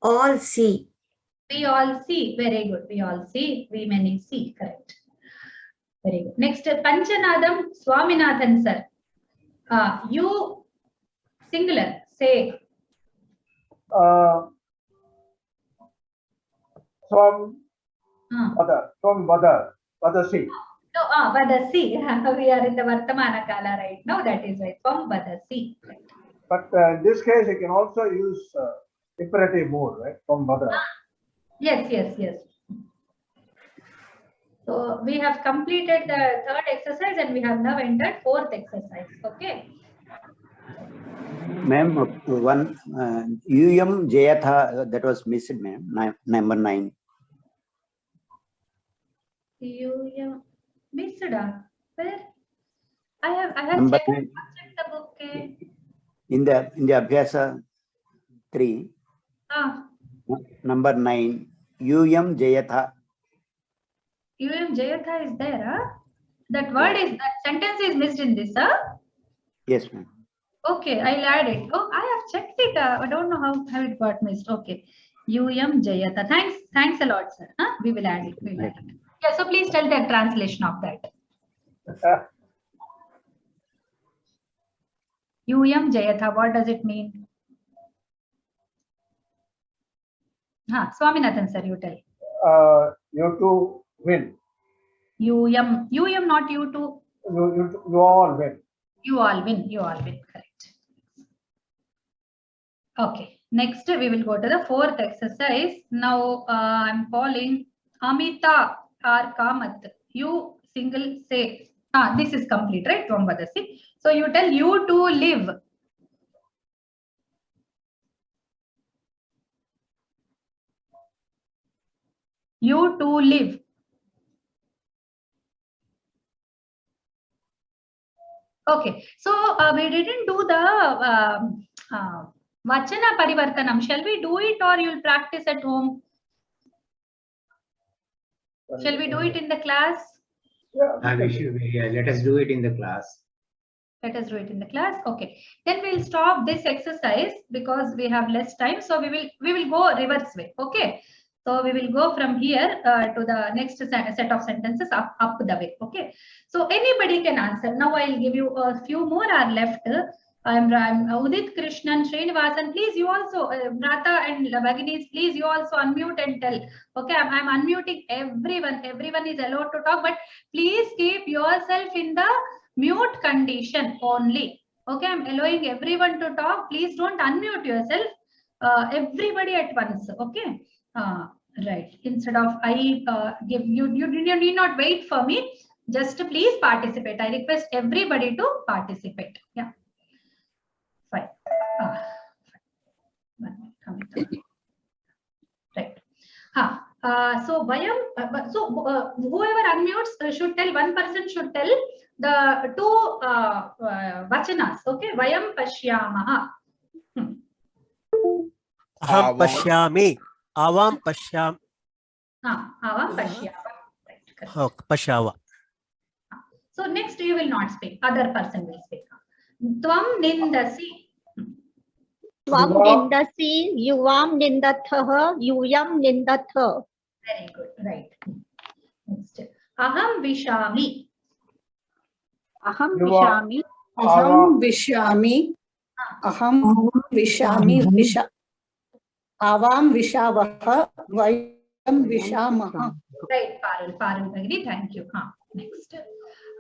all see. We all see. Very good. We all see. We many see. Correct. Very good. Next, Panchanadam Swaminathan sir. You singular say. From Vadasi. No, Vadasi. We are in the Vartamana Kala right now. That is right. From Vadasi. Right. But in this case, you can also use imperative mode, right? From Vada. Yes. So we have completed the third exercise and we have now entered fourth exercise. Okay. Ma'am, one Uyam Jayatha, that was missed, ma'am. Number 9. You missed where? I have Number checked 9. the book. Okay. In the Abhyasa 3. Number 9. Uyam Jayatha. Uyam Jayatha is there, huh? That word is, that sentence is missed in this, huh? Yes, ma'am. Okay, I'll add it. Oh, I have checked it. I don't know how it got missed. Okay. Uyam Jayatha. Thanks a lot, sir. Huh? We will add it. Yeah, so please tell the translation of that. Uyam Jayatha, what does it mean? Swaminathan sir, you tell. You two win. Uyam, not you two. You all win. You all win. Correct. Okay. Next, we will go to the fourth exercise. Now, I'm calling Amita or Kamath. You single say. This is complete, right? From Vadasi. So you tell you to live. You to live. Okay. So we didn't do the Vachana parivartanam. Shall we do it or you'll practice at home? Shall we do it in the class? Let us do it in the class. Let us do it in the class. Okay. Then we'll stop this exercise because we have less time. So we will go reverse way. Okay. So we will go from here to the next set of sentences up the way. Okay. So anybody can answer. Now I'll give you a few more are left. I'm Udit Krishnan, Srinivasan. Please, you also, Brata and Bhaginis, please, you also unmute and tell. Okay, I'm unmuting everyone. Everyone is allowed to talk, but please keep yourself in the mute condition only. Okay, I'm allowing everyone to talk. Please don't unmute yourself. Everybody at once. Okay. Right. Instead of I give you need not wait for me. Just please participate. I request everybody to participate. Yeah. Fine. Right. So whoever unmutes should tell, one person should tell the two vachanas. Okay. Vayam pashyamaha. Aham pashyami. Avam pashyam. Avam pashyama. Right. Pashyava. So next you will not speak. Other person will speak. Tvam nindasi. Tvam nindasi, yuvam nindatha, yuyam nindatha. Very good. Right. Next. Aham vishami. Aham vishami. Aham vishami. Aham vishami. Avam vishavaha. Vayam vishamaha. Right, Parul Bhagini, thank you. Next.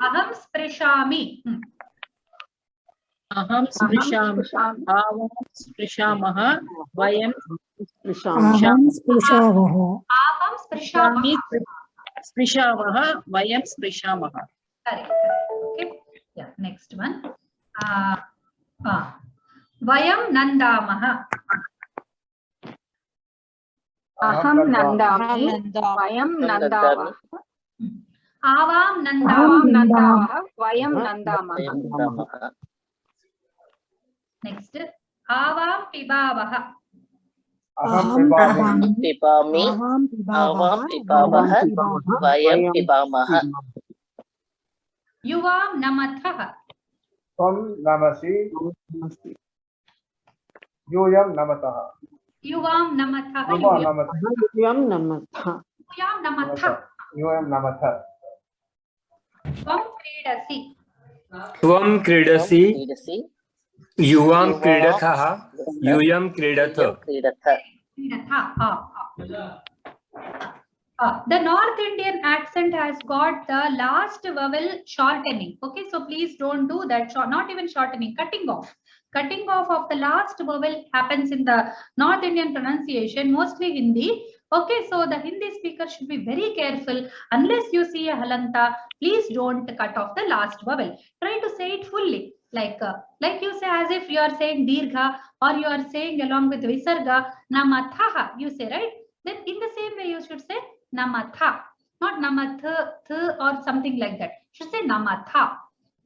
Aham sprishami. Aham sprisham. Avam sprishamaha. Vayam sprishavaha. Vayam sprishamaha. Correct. Okay. Yeah. Next one. Vayam nandamaha. Aham nandami. Vayam nandavaha. Avam nandamaha. Vayam nandamaha. Next, avam pibavaha. Aham pibami. Pibami. Avam pibavaha. Vayam pibamaha. Yuvam namatha. Tvam namasi. Yuyam namataha. Yuvam namatha. Yuvam namatha. Yuyam namatha. Yuyam namatha. Yuyam namatha. Tvam kridasi. Tvam kridasi. Yuvam kridatha. Yuyam kridatha. The North Indian accent has got the last vowel shortening. Okay, so please don't do that. Not even shortening, cutting off. Cutting off of the last vowel happens in the North Indian pronunciation, mostly Hindi. Okay, so the Hindi speaker should be very careful. Unless you see a halanta, please don't cut off the last vowel. Try to say it fully. Like you say as if you are saying dirgha, or you are saying along with visarga, namatha, you say, right? Then in the same way you should say namatha, not namatha or something like that. You should say namatha.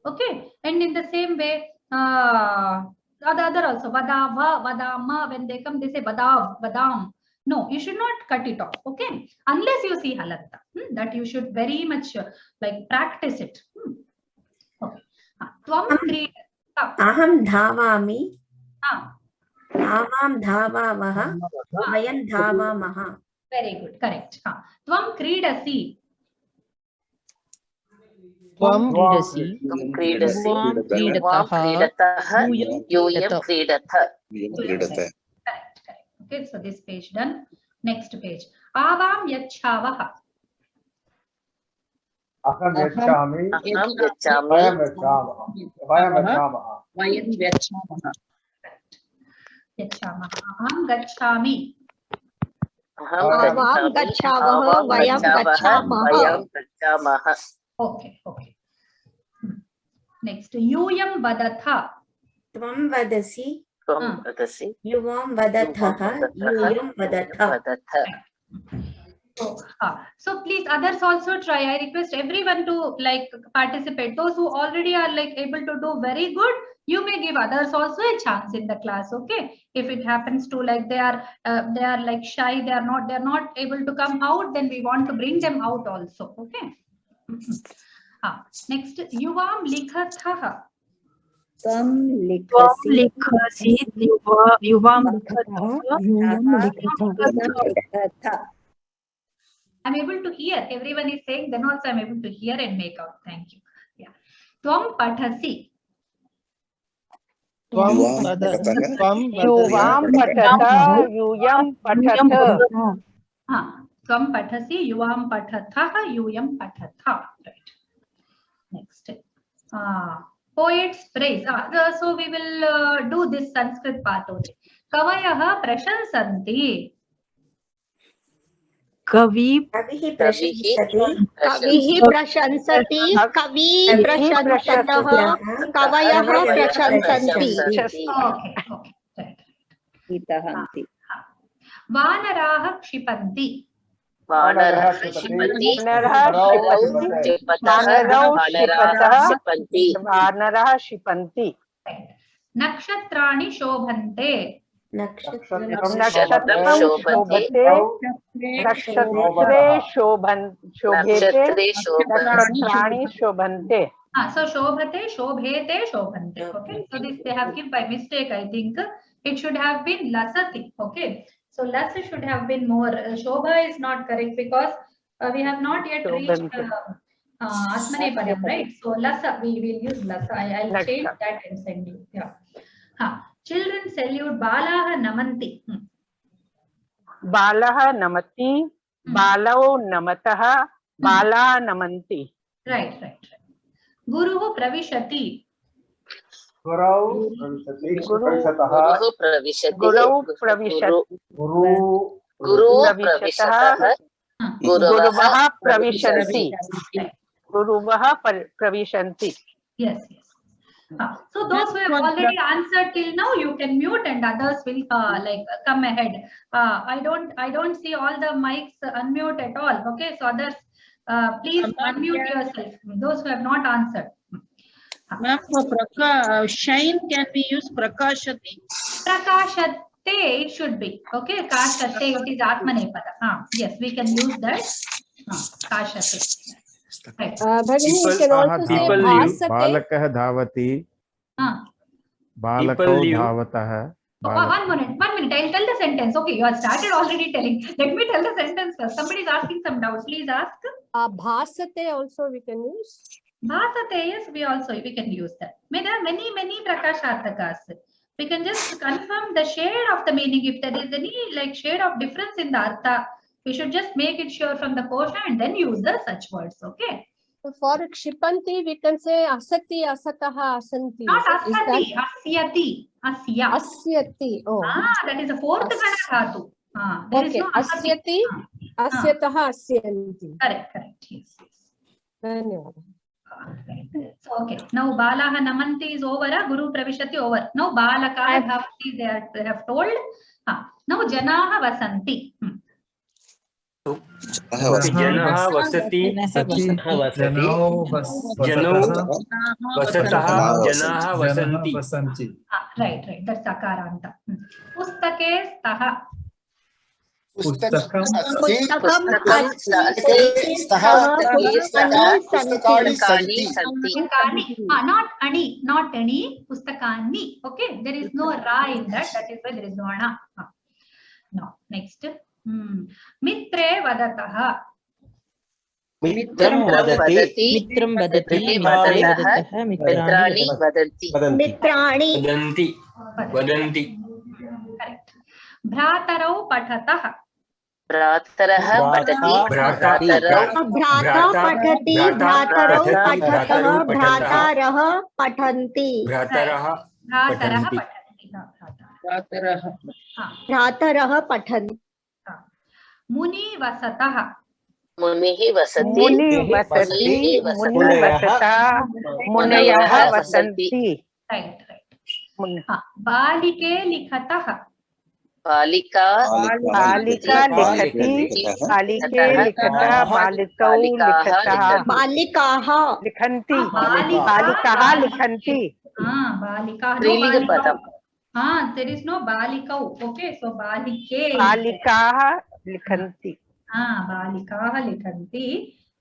Okay, and in the same way, the other also, vadava, vadama, when they come, they say vadav, vadam. No, you should not cut it off. Okay, unless you see halanta, that you should very much like practice it. Okay. Tvam krida. Aham dhavami. Avam dhavavaha. Vayam dhavamaha. Very good, correct. Tvam kridasi. Tvam kridasi. Yuvam kridataha. Yuyam kridatha. Correct. Okay, so this page done. Next page. Avam yachavaha. Aham yachami. Aham yachami. Vayam yachamaha. Vayam yachamaha. Vayam yachamaha. Yachamaha. Aham gachami. Avam gachavaha. Vayam gachamaha. Okay, okay. Next, yuyam vadatha. Tvam vadasi. Tvam vadasi. Yuvam vadatha. Yuyam vadatha. So please, others also try. I request everyone to like participate. Those who already are like able to do very good, you may give others also a chance in the class. Okay, if it happens to like they are like shy, they are not able to come out, then we want to bring them out also. Okay. Next, yuvam likhatha. Tvam likhasi. Yuvam likhatha. I'm able to hear. Everyone is saying, then also I'm able to hear and make out. Thank you. Yeah. Tvam pathasi. Yuvam patata. Yuyam patata. Tvam pathasi. Yuvam patatha. Yuyam patatha. Right. Next. Poet's praise. So we will do this Sanskrit part only. Kavayaha prashansanti. Kavi prashansati. Kavihi prashansati. Kavi prashansatah. Kavayaha prashansanti. Okay. Itahanti. Vanaraha kshipanti. Vanarah kshipanti. Vanarah shipanti. Nakshatrani shobhante. Nakshatra shobhate. Nakshatrani shobhante. So shobhate, shobhete, shobhante. Okay. So this they have given by mistake. I think it should have been lasati. Okay. So lasa should have been more. Shobha is not correct because we have not yet reached Atmane Padam, right? So lasa, we will use lasa. I'll change that and send you. Yeah. Children salute Balaha Namanti. Balaha namati. Balao namataha. Bala namanti. Right. Guruhu pravishati. Gurau pravishati. Guru pravishati. Guru pravishatah. Guruvaha pravishanti. Guruvaha pravishanti. Yes. So those who have already answered till now, you can mute and others will like come ahead. I don't see all the mics unmute at all. Okay, so others, please unmute yourself. Those who have not answered. Ma'am, for shine can we use prakashati? Prakashate it should be. Okay, kashate it is atmanepada. Yes, we can use that. Kashate. Right. Bhagini, you can also say bhasate. बालकः धावति बालकौ धावतः. One minute. I'll tell the sentence. Okay, you have started already telling. Let me tell the sentence first. Somebody is asking some doubts. Please ask. Bhasate also we can use. Bhasate, yes, we can use that. There are many prakasharthakas. We can just confirm the shade of the meaning. If there is any like shade of difference in the artha, we should just make it sure from the kosha and then use the such words. Okay. For Kshipanti, we can say asati, asataha, asanti. Not asati, asyati, asya. Asyati. Oh. That is the fourth gana dhatu. Okay. No asyati, asyataha, asyanti. Correct. Yes. Dhanyawad. Okay. Now Balaha Namanti is over. Guru Pravishati over. Now Balaka Bhavati they have told. Now Janaha Vasanti. Janaha Vasati. Jano Vasataha. Janaha Vasanti. Right. That's Sakaranta. Pustake Staha. पुस्तकं not ani pustakani. Okay, there is no ra in that is why there is no ana. Now next mitre vadataha. Mitram vadati. Mitram vadati. Mitrani Vadanti. Correct. Bhratarau pathatah. भ्रातरः पठति भ्राता पठति भ्रातरौ पठतः भ्रातारः पठन्ति भ्रातरः पठन्ति मुनि वसतः मुनिः वसति मुनयः वसन्ति बालिके लिखतः बालिका लिखति बालिके लिखतः बालिकौ लिखतः बालिकाः लिखन्ति बालिकाः लिखन्ति स्त्रीलिङ्गपदम् there is no balikau. Okay, so balike बालिकाः लिखन्ति balikaah likhanti.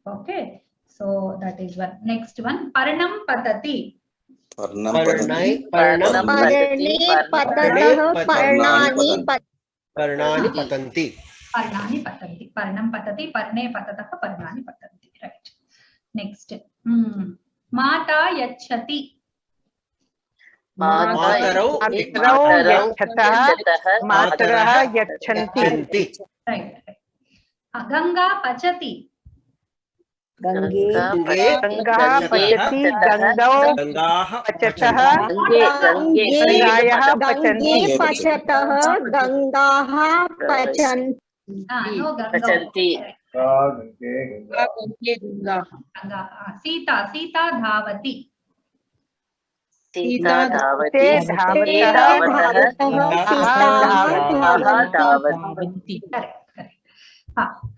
Okay, so that is one. Next one, parnam patati. Parnai Parnani patanti. Parnam patati. Parne patatah. Parnani patanti. Right. Next. Mata yachati. मातरौ यच्छतः मातरः यच्छन्ति. Right. Ganga pachati. Ganga पचति गंगौ पचतः गंगायाः पचतः गंगाः पचन्ति सीता धावति. सीता धावति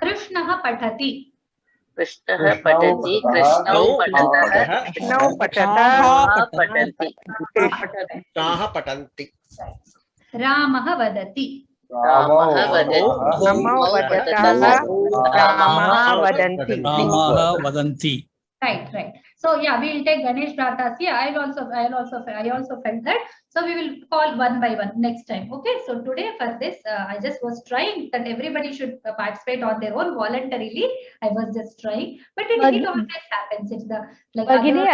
कृष्णः पठति. कृष्णः पठति कृष्णौ पठन्ति पठन्ति. रामः वदति. वदन्ति. Right. So yeah, we will take Ganesh Pratas. Yeah, I also felt that. So we will call one by one next time. Okay. So today for this, I just was trying that everybody should participate on their own voluntarily. I was just trying, but it always happens. It's the like. Bhagini,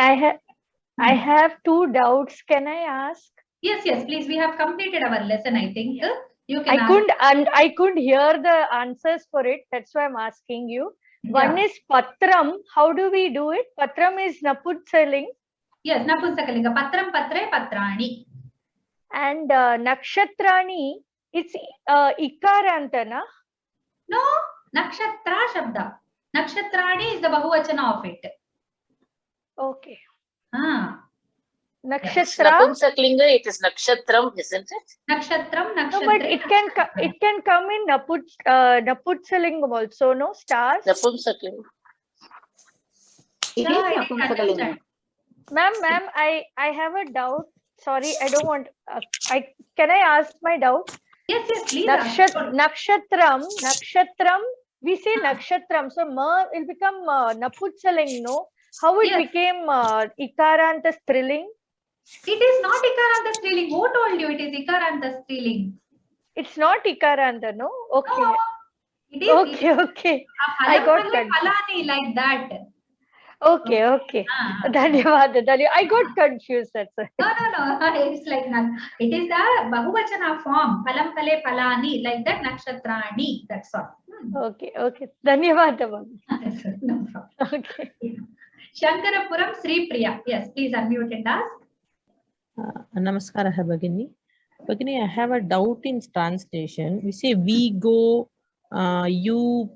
I have two doubts. Can I ask? Yes, please. We have completed our lesson. I think you can. I couldn't hear the answers for it. That's why I'm asking you. One is patram. How do we do it? Patram is naputsaling. Yes, napunsakalinga. Patram, patre, patrani. And nakshatrani, it's ikaranta, na? No, nakshatra shabda. Nakshatrani is the bahuvachana of it. Okay. Nakshatra. Napunsakalinga, it is nakshatram, isn't it? Nakshatram. No, but it can come in naputsalingam also, no? Stars. Napunsakalinga. Ma'am, I have a doubt. Sorry, I don't want. Can I ask my doubt? Yes, please. Nakshatram. We say nakshatram. So ma will become naputsaling. No, how it became ikaranta striling? It is not ikaranta striling. Who told you it is ikaranta striling? It's not ikaranta, no. Okay. No, it is. Okay. I got confused. Palani like that. Okay. Dhanyawad. I got confused. That's it. No. It's like it is the Bahuvachana form. Palam pale palani like that. Nakshatrani. That's all. Okay. Dhanyawad. No problem. Okay. Shankarapuram Sri Priya. Yes, please unmute and ask. Namaskara, Bhagini. Bhagini, I have a doubt in translation. We say we go, you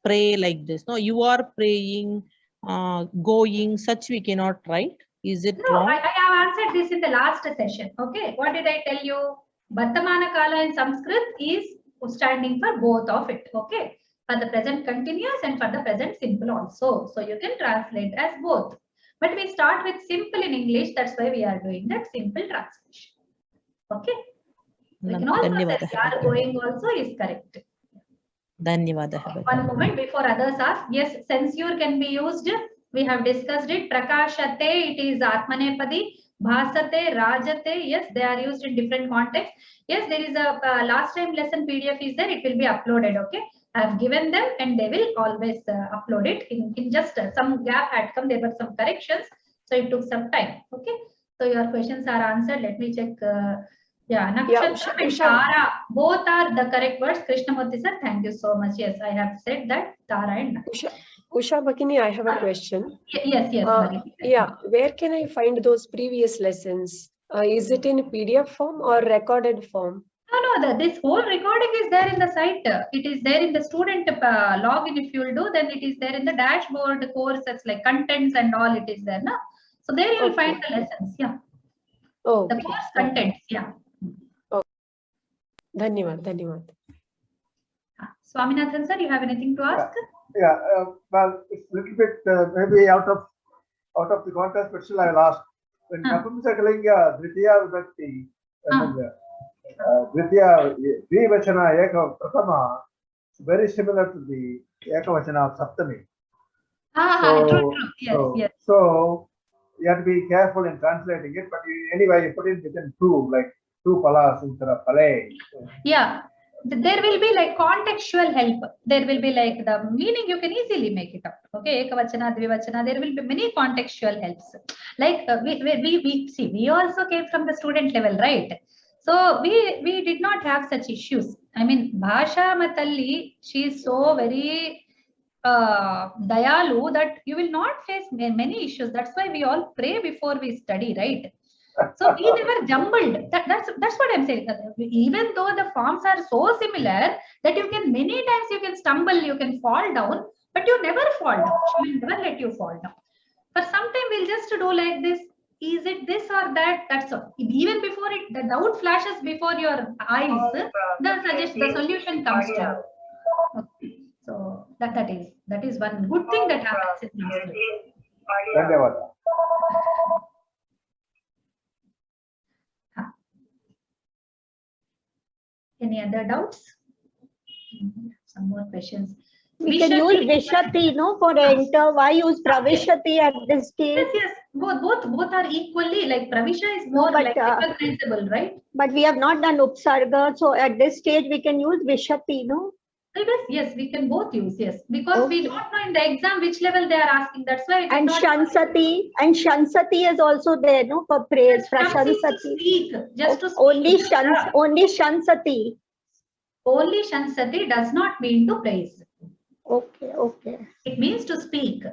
pray like this. No, you are praying, going, such we cannot write. Is it wrong? I have answered this in the last session. Okay, what did I tell you? Vartamana Kala in Sanskrit is standing for both of it. Okay, for the present continuous and for the present simple also. So you can translate as both. But we start with simple in English. That's why we are doing that simple translation. Okay. We can also say are going also is correct. Dhanyawad. One moment before others ask. Yes, censure can be used. We have discussed it. Prakashate, it is Atmanepadi. Bhasate, Rajate. Yes, they are used in different contexts. Yes, there is a last time lesson PDF is there. It will be uploaded. Okay. I have given them and they will always upload it. In just some gap had come. There were some corrections. So it took some time. Okay. So your questions are answered. Let me check. Nakshatra and Tara, both are the correct words. Krishnamurthy sir, thank you so much. Yes, I have said that Tara and Nakshatra. Usha Bhagini, I have a question. Yes, Bhagini. Where can I find those previous lessons? Is it in PDF form or recorded form? No, this whole recording is there in the site. It is there in the student login. If you will do, then it is there in the dashboard courses like contents and all. It is there, no? So there you will find the lessons. Yeah. Oh, the course contents. Yeah. Okay. Dhanyawad. Swaminathan sir, you have anything to ask? Well, it's a little bit maybe out of the context, but still I will ask. When Napumsakalinga Dvitiya Vibhakti, Dvitiya Vachana Eka Prathama, very similar to the Eka Vachana of Saptami. True. Yes. So you have to be careful in translating it, but anyway, you put it within two, like two palas instead of pale. Yeah. There will be like contextual help. There will be like the meaning you can easily make it up. Okay, Ekavachana, Dvivachana, there will be many contextual helps. Like we also came from the student level, right? So we did not have such issues. I mean, Bhasha Matalli, she is so very dayalu that you will not face many issues. That's why we all pray before we study, right? So we never jumbled. That's what I'm saying. Even though the forms are so similar that you can many times you can stumble, you can fall down, but you never fall down. She will never let you fall down. For some time we'll just do like this. Is it this or that? That's all. Even before it, the doubt flashes before your eyes, the solution comes to you. Okay. So that is one good thing that happens in Sanskrit. Any other doubts? Some more questions. We can use Vishati, no, for enter. Why use Pravishati at this stage? Yes. Both are equally like Pravisha is more like recognizable, right? But we have not done Upsarga, so at this stage we can use Vishati, no? Yes, we can both use, yes, because we don't know in the exam which level they are asking. That's why. And Shansati is also there, no, for praise. Speak, just to speak. Only Shansati. Only Shansati does not mean to praise. Okay. It means to speak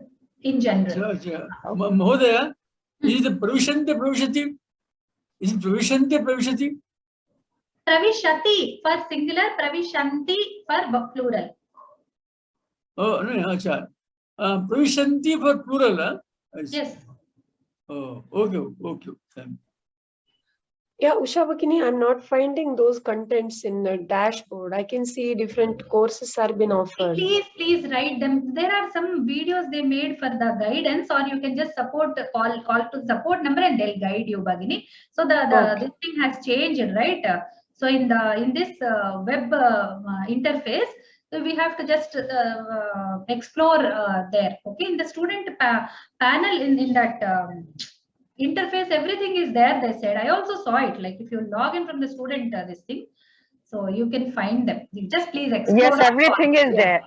in general. Mahodaya, is it Pravishante? Is it Pravishante? Pravishati for singular, Pravishanti for plural. Oh, no, acha. Pravishanti for plural, huh? Yes. Oh, okay. Yeah, Usha Bhagini, I'm not finding those contents in the dashboard. I can see different courses are being offered. Please write them. There are some videos they made for the guidance, or you can just call to support number and they'll guide you, Bhagini. So this thing has changed, right? So in this web interface, we have to just explore there. Okay, in the student panel in that interface, everything is there. They said. I also saw it. Like if you log in from the student this thing, so you can find them. You just please explore. Yes, everything is there.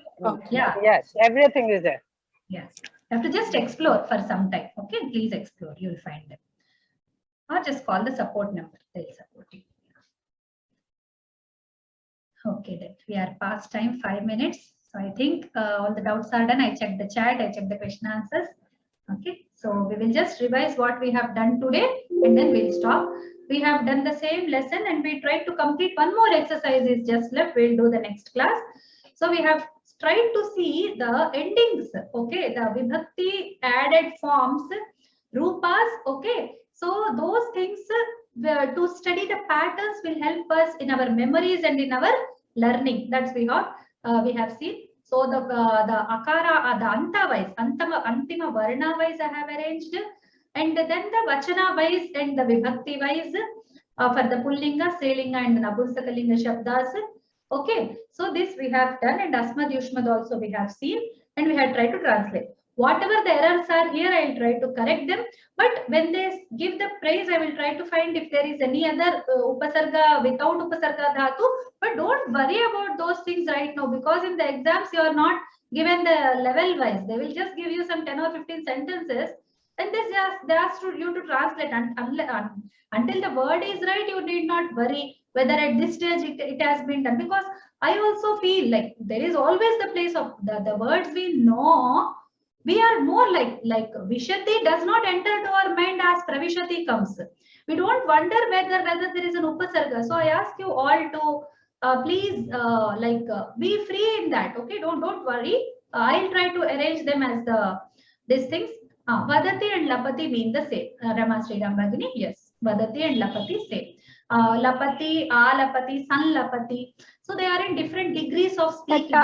Yeah. Yes, everything is there. Yes. You have to just explore for some time. Okay, please explore. You'll find them. Or just call the support number. They'll support you. Okay, then we are past time 5 minutes. So I think all the doubts are done. I checked the chat. I checked the question answers. Okay, so we will just revise what we have done today and then we'll stop. We have done the same lesson and we tried to complete one more exercise is just left. We'll do the next class. So we have tried to see the endings. Okay, the vibhakti added forms, rupas. Okay, so those things to study the patterns will help us in our memories and in our learning. That's we have seen. So the akara, the anta wise, antima varna wise I have arranged, and then the vachana wise and the vibhakti wise for the pullinga, strilinga and the napumsakalinga shabdas. Okay, so this we have done, and asmad yushmad also we have seen, and we have tried to translate. Whatever the errors are here, I will try to correct them. But when they give the praise, I will try to find if there is any other upasarga without upasarga dhatu. But don't worry about those things right now, because in the exams you are not given the level wise. They will just give you some 10 or 15 sentences, and they ask you to translate. Until the word is right, you need not worry whether at this stage it has been done. Because I also feel like there is always the place of the words we know. We are more like Vishati does not enter to our mind as Pravishati comes. We don't wonder whether there is an upasarga. So I ask you all to please be free in that. Okay, don't worry. I'll try to arrange them as these things. Vadati and Lapati mean the same. Rama Sri Rambagini, yes. Vadati and Lapati same. Lapati, Alapati, Sanlapati. So they are in different degrees of speaking.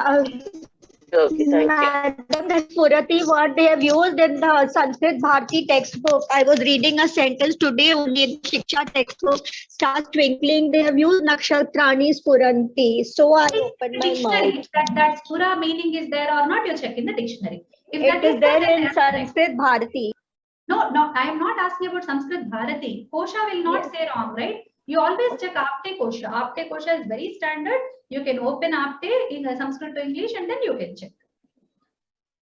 Okay, thank you. Madam, that's Purati, what they have used in the Sanskrit Bharati textbook. I was reading a sentence today only in Shiksha textbook. Stars twinkling, they have used Nakshatrani Spuranti. So I opened my mouth. If that Spura meaning is there or not, you check in the dictionary. If it is there in Sanskrit Bharati. No, I am not asking about Sanskrit Bharati. Kosha will not say wrong, right? You always check Apte Kosha. Apte Kosha is very standard. You can open Apte in Sanskrit to English and then you can check.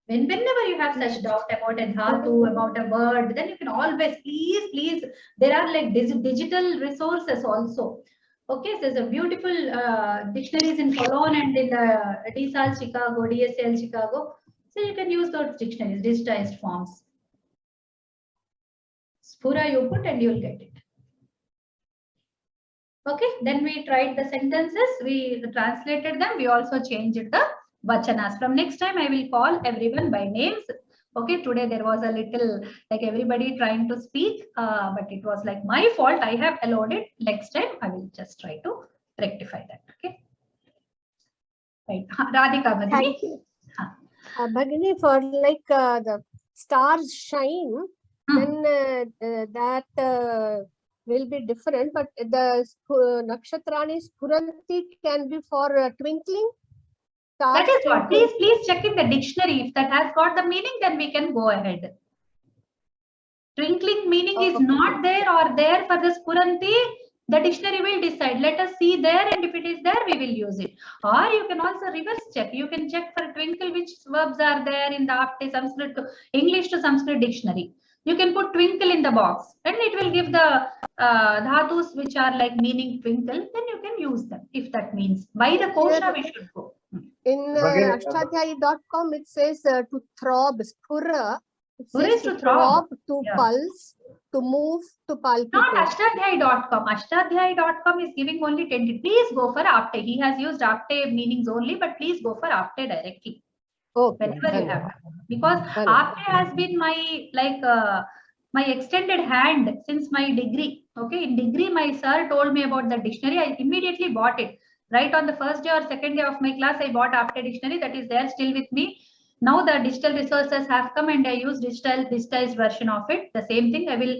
Whenever you have such doubt about a dhatu, about a word, then you can always, please, there are like digital resources also. Okay, so there's a beautiful dictionaries in Cologne and in the DSAL Chicago, DSL Chicago. So you can use those dictionaries, digitized forms. Spura you put and you'll get it. Okay, then we tried the sentences, we translated them, we also changed the vachanas. From next time, I will call everyone by names. Okay, today there was a little like everybody trying to speak, but it was like my fault. I have allowed it. Next time, I will just try to rectify that. Okay. Right, Radhika, Bhagini. Thank you. Bhagini, for like the stars shine, then that will be different, but the Nakshatrani Spuranti can be for twinkling. That is what. Please check in the dictionary. If that has got the meaning, then we can go ahead. Twinkling meaning is not there or there for the Spuranti. The dictionary will decide. Let us see there, and if it is there, we will use it. Or you can also reverse check. You can check for twinkle which verbs are there in the Apte Sanskrit to English to Sanskrit dictionary. You can put twinkle in the box and it will give the dhatus which are like meaning twinkle. Then you can use them if that means. By the kosha we should go. In ashtadhyayi.com it says to throb, spura. It says to throb, to pulse, to move, to palpitate. Not ashtadhyayi.com. Ashtadhyayi.com is giving only 10. Please go for Apte. He has used Apte meanings only, but please go for Apte directly. Okay. Whenever you have, because Apte has been my my extended hand since my degree. Okay, in degree, my sir told me about the dictionary. I immediately bought it. Right on the first day or second day of my class, I bought Apte dictionary. That is there still with me. Now the digital resources have come and I use digitized version of it. The same thing. I will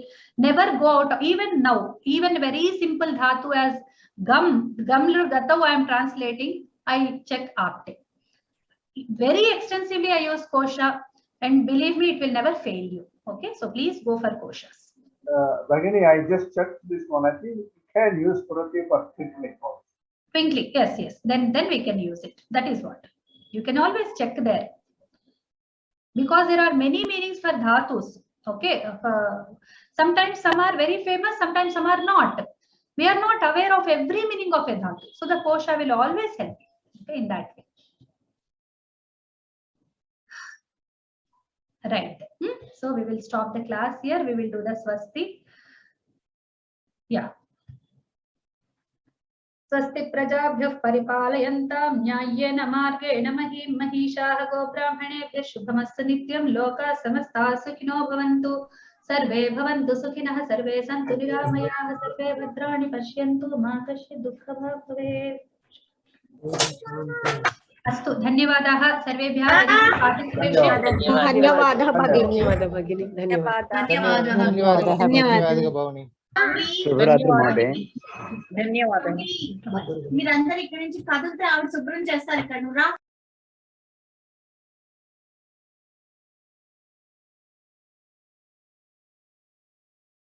never go out. Even now, even very simple dhatu as gum gatau I am translating. I check Apte. Very extensively I use Kosha, and believe me, it will never fail you. Okay, so please go for Koshas. Bhagini, I just checked this one. I think you can use Pradeepa for twinkling. Twinkling, yes. Then we can use it. That is what. You can always check there. Because there are many meanings for dhatus. Okay, sometimes some are very famous, sometimes some are not. We are not aware of every meaning of a dhatu. So the Kosha will always help. Okay, in that way. Right. So we will stop the class here. We will do the swasti. Yeah. Swasti prajabhyah paripalayantam nyayena margena mahim mahishaha go brahmanebhyah shubhamastu nityam loka samasta sukhino bhavantu sarve bhavantu sukhinah sarve santu niramayaah sarve bhadrani pashyantu ma kasyid dukkha bhaveet. अस्तु धन्यवादाः सर्वेभ्यः धन्यवादः भगिनी धन्यवादः भगिनी శుభరాత్రి మహోదయ ధన్యవాదాలు మీరందరూ ఇక్కడి నుంచి కదిలితే ఆవిడ శుభ్రం చేస్తారు ఇక్కడ నువ్వు రా